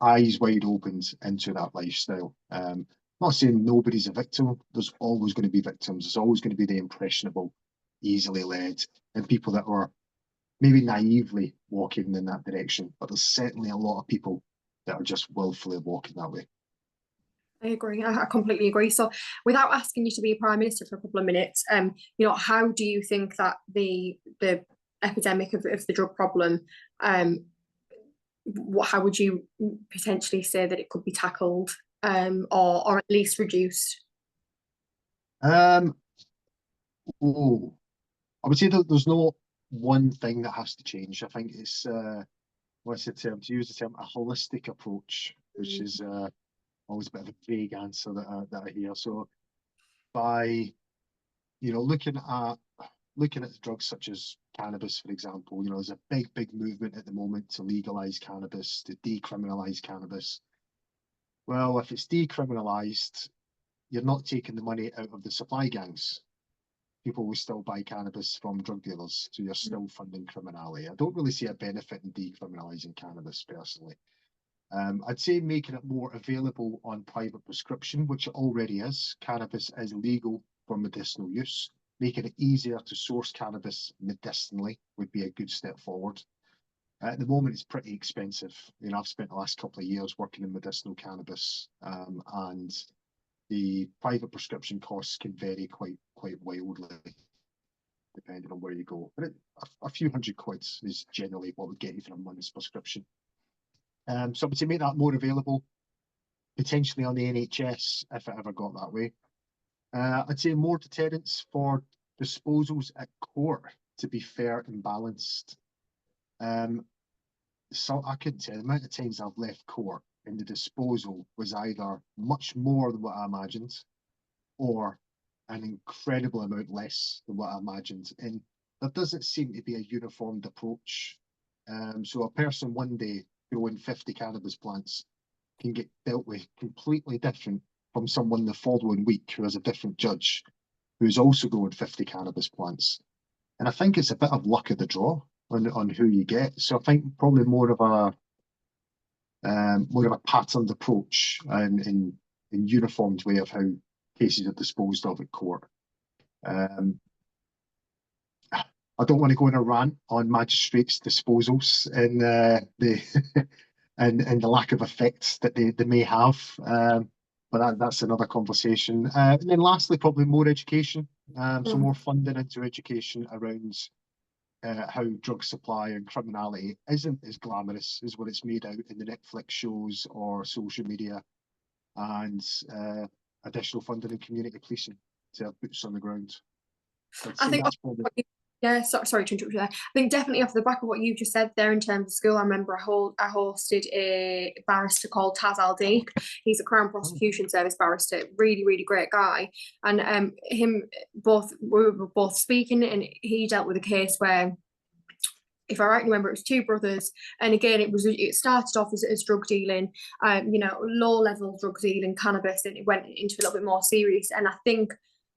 eyes wide open into that lifestyle. I'm not saying nobody's a victim. There's always going to be victims. There's always going to be the impressionable, easily led, and people that are maybe naively walking in that direction. But there's certainly a lot of people that are just willfully walking that way. I agree. I completely agree. So, without asking you to be a prime minister for a couple of minutes, you know, how do you think that the epidemic of the drug problem, how would you potentially say that it could be tackled, or at least reduced? Oh, I would say that there's no one thing that has to change. I think it's what's the term, to use the term, a holistic approach, which is always a bit of a vague answer that I hear. So by, you know, looking at drugs such as cannabis, for example, you know, there's a big movement at the moment to legalize cannabis, to decriminalize cannabis. Well, if it's decriminalized, you're not taking the money out of the supply gangs. People will still buy cannabis from drug dealers, so you're still funding criminality. I don't really see a benefit in decriminalising cannabis personally. I'd say making it more available on private prescription, which it already is. Cannabis is legal for medicinal use. Making it easier to source cannabis medicinally would be a good step forward. At the moment, it's pretty expensive. You know, I've spent the last couple of years working in medicinal cannabis, and the private prescription costs can vary quite wildly depending on where you go. But a few hundred quid is generally what would get you for a month's prescription. So I would say make that more available, potentially on the NHS if it ever got that way. I'd say more deterrents for disposals at court to be fair and balanced. So I couldn't tell the amount of times I've left court and the disposal was either much more than what I imagined or an incredible amount less than what I imagined. And there doesn't seem to be a uniformed approach. So a person one day growing 50 cannabis plants can get dealt with completely different from someone the following week who has a different judge who's also growing 50 cannabis plants. And I think it's a bit of luck of the draw on who you get. So I think probably more of a patterned approach and uniformed way of how cases are disposed of at court. I don't want to go on a rant on magistrates' disposals and the and the lack of effects that they may have, but that's another conversation. And then lastly, probably more education, so more funding into education around how drug supply and criminality isn't as glamorous as what it's made out in the Netflix shows or social media, and additional funding in community policing to have boots on the ground. I think that's probably... Yeah, sorry to interrupt you there. I think definitely off the back of what you just said there in terms of school, I remember I hosted a barrister called Taz Al-Deek. He's a Crown Prosecution Service barrister, really great guy. And we were both speaking, and he dealt with a case where if I rightly remember, it was two brothers, and again, it started off as drug dealing, low level drug dealing, cannabis, and it went into a little bit more serious. And I think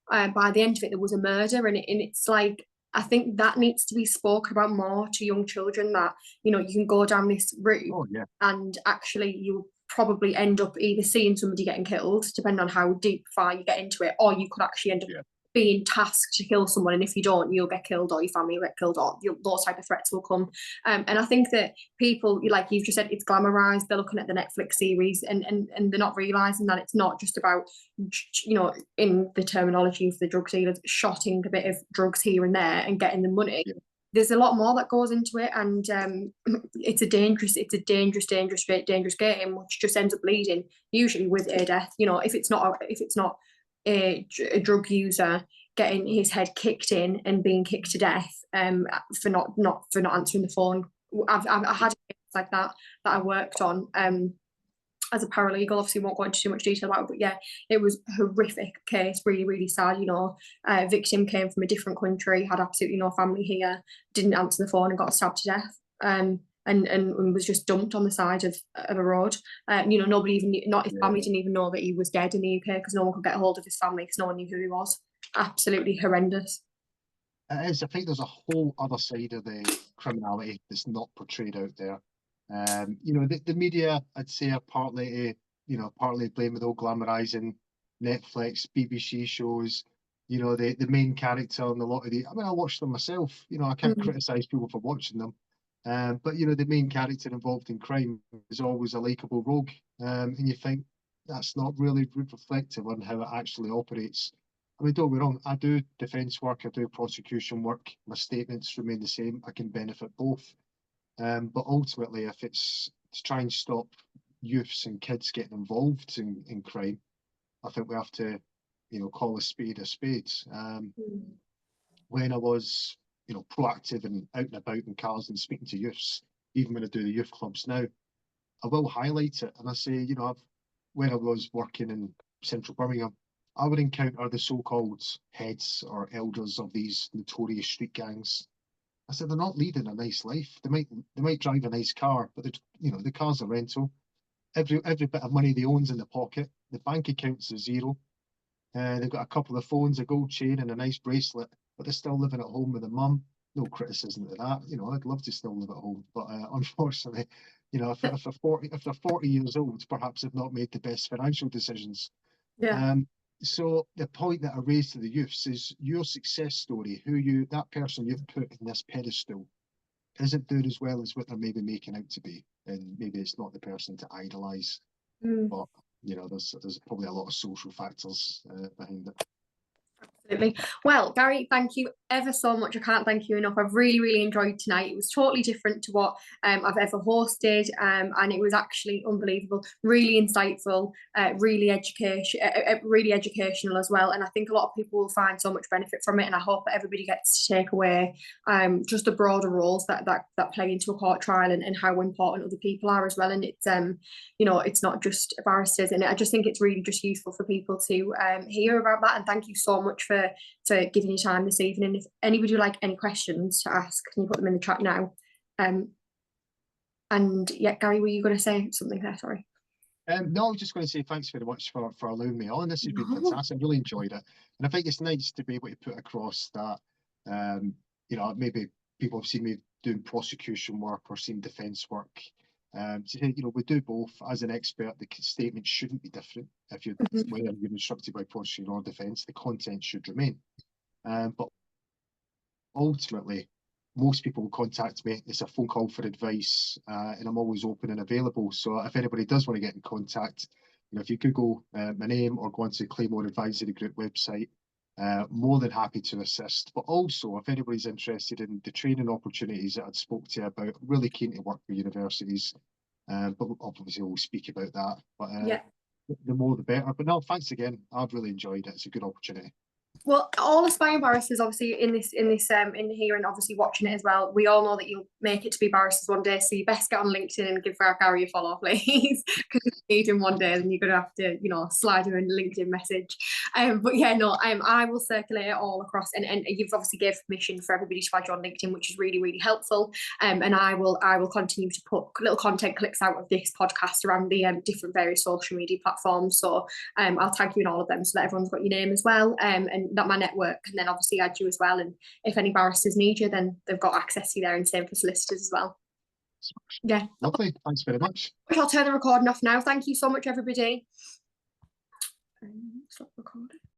by the end of it, there was a murder, and it's like, I think that needs to be spoken about more to young children, that you can go down this route, Oh yeah. and actually you probably end up either seeing somebody getting killed, depending on how deep far you get into it, or you could actually end up being tasked to kill someone, and if you don't, you'll get killed, or your family will get killed, or those type of threats will come. And I think that people, like you've just said, it's glamorized. They're looking at the Netflix series, and they're not realizing that it's not just about, in the terminology of the drug dealers, shotting a bit of drugs here and there and getting the money. There's a lot more that goes into it, and it's a dangerous game, which just ends up leading usually with a death. If it's not a drug user getting his head kicked in and being kicked to death for not answering the phone. I had a case like that I worked on as a paralegal. Obviously won't go into too much detail about it, but yeah, it was a horrific case, really, really sad. Victim came from a different country, had absolutely no family here, didn't answer the phone and got stabbed to death. And was just dumped on the side of a road. Nobody even knew, not his family didn't even know that he was dead in the UK, because no one could get a hold of his family, because no one knew who he was. Absolutely horrendous. It is. I think there's a whole other side of the criminality that's not portrayed out there. The media, I'd say, are partly blame with all glamorizing Netflix, BBC shows. The main character and a lot of I watch them myself. I can't criticize people for watching them. But the main character involved in crime is always a likable rogue, and you think that's not really reflective on how it actually operates. I mean, don't get me wrong, I do defence work, I do prosecution work, my statements remain the same, I can benefit both. But ultimately, if it's to try and stop youths and kids getting involved in crime, I think we have to, call a spade a spade. When I was proactive and out and about in cars and speaking to youths, even when I do the youth clubs now, I will highlight it. And I say, when I was working in central Birmingham, I would encounter the so-called heads or elders of these notorious street gangs. I said, they're not leading a nice life. They might drive a nice car, but the car's a rental. Every bit of money they own's in the pocket. The bank accounts are zero. They've got a couple of phones, a gold chain, and a nice bracelet, but they're still living at home with their mum. No criticism to that. I'd love to still live at home, but unfortunately, if they're 40 years old, perhaps they've not made the best financial decisions. So the point that I raised to the youths is your success story, that person you've put in this pedestal isn't doing as well as what they're maybe making out to be, and maybe it's not the person to idolize. But there's probably a lot of social factors behind it. Absolutely. Well, Gary, thank you ever so much. I can't thank you enough. I've really, really enjoyed tonight. It was totally different to what I've ever hosted, and it was actually unbelievable, really insightful, really educational as well. And I think a lot of people will find so much benefit from it, and I hope that everybody gets to take away just the broader roles that play into a court trial, and how important other people are as well. And it's it's not just barristers, and I just think it's really just useful for people to hear about that. And thank you so much for giving your time this evening. If anybody would like any questions to ask, can you put them in the chat now? And yeah, Gary, were you going to say something there? Sorry. No, I was just going to say thanks very much for allowing me on. This has been fantastic. I really enjoyed it, and I think it's nice to be able to put across that maybe people have seen me doing prosecution work or seen defence work. We do both. As an expert, the statement shouldn't be different. If you're whether you're instructed by prosecution or defence, the content should remain. But ultimately, most people will contact me. It's a phone call for advice, and I'm always open and available. So if anybody does want to get in contact, if you Google my name or go onto Claymore Advisory Group website, more than happy to assist. But also, if anybody's interested in the training opportunities that I'd spoke to you about, really keen to work with universities. But obviously we'll speak about that. But the more the better. But no, thanks again. I've really enjoyed it. It's a good opportunity. Well, all aspiring barristers, obviously, in here and obviously watching it as well, we all know that you'll make it to be barristers one day. So you best get on LinkedIn and give Gary a follow, please, because if you need him one day, then you're gonna have to, slide him a LinkedIn message. But yeah, no, I will circulate it all across, and you've obviously gave permission for everybody to add you on LinkedIn, which is really, really helpful. And I will continue to put little content clips out of this podcast around the different various social media platforms. So I'll tag you in all of them so that everyone's got your name as well, and that my network can then obviously add you as well. And if any barristers need you, then they've got access to you there, and same for solicitors as well. Yeah. Lovely. Thanks very much. I'll turn the recording off now. Thank you so much, everybody. Stop recording.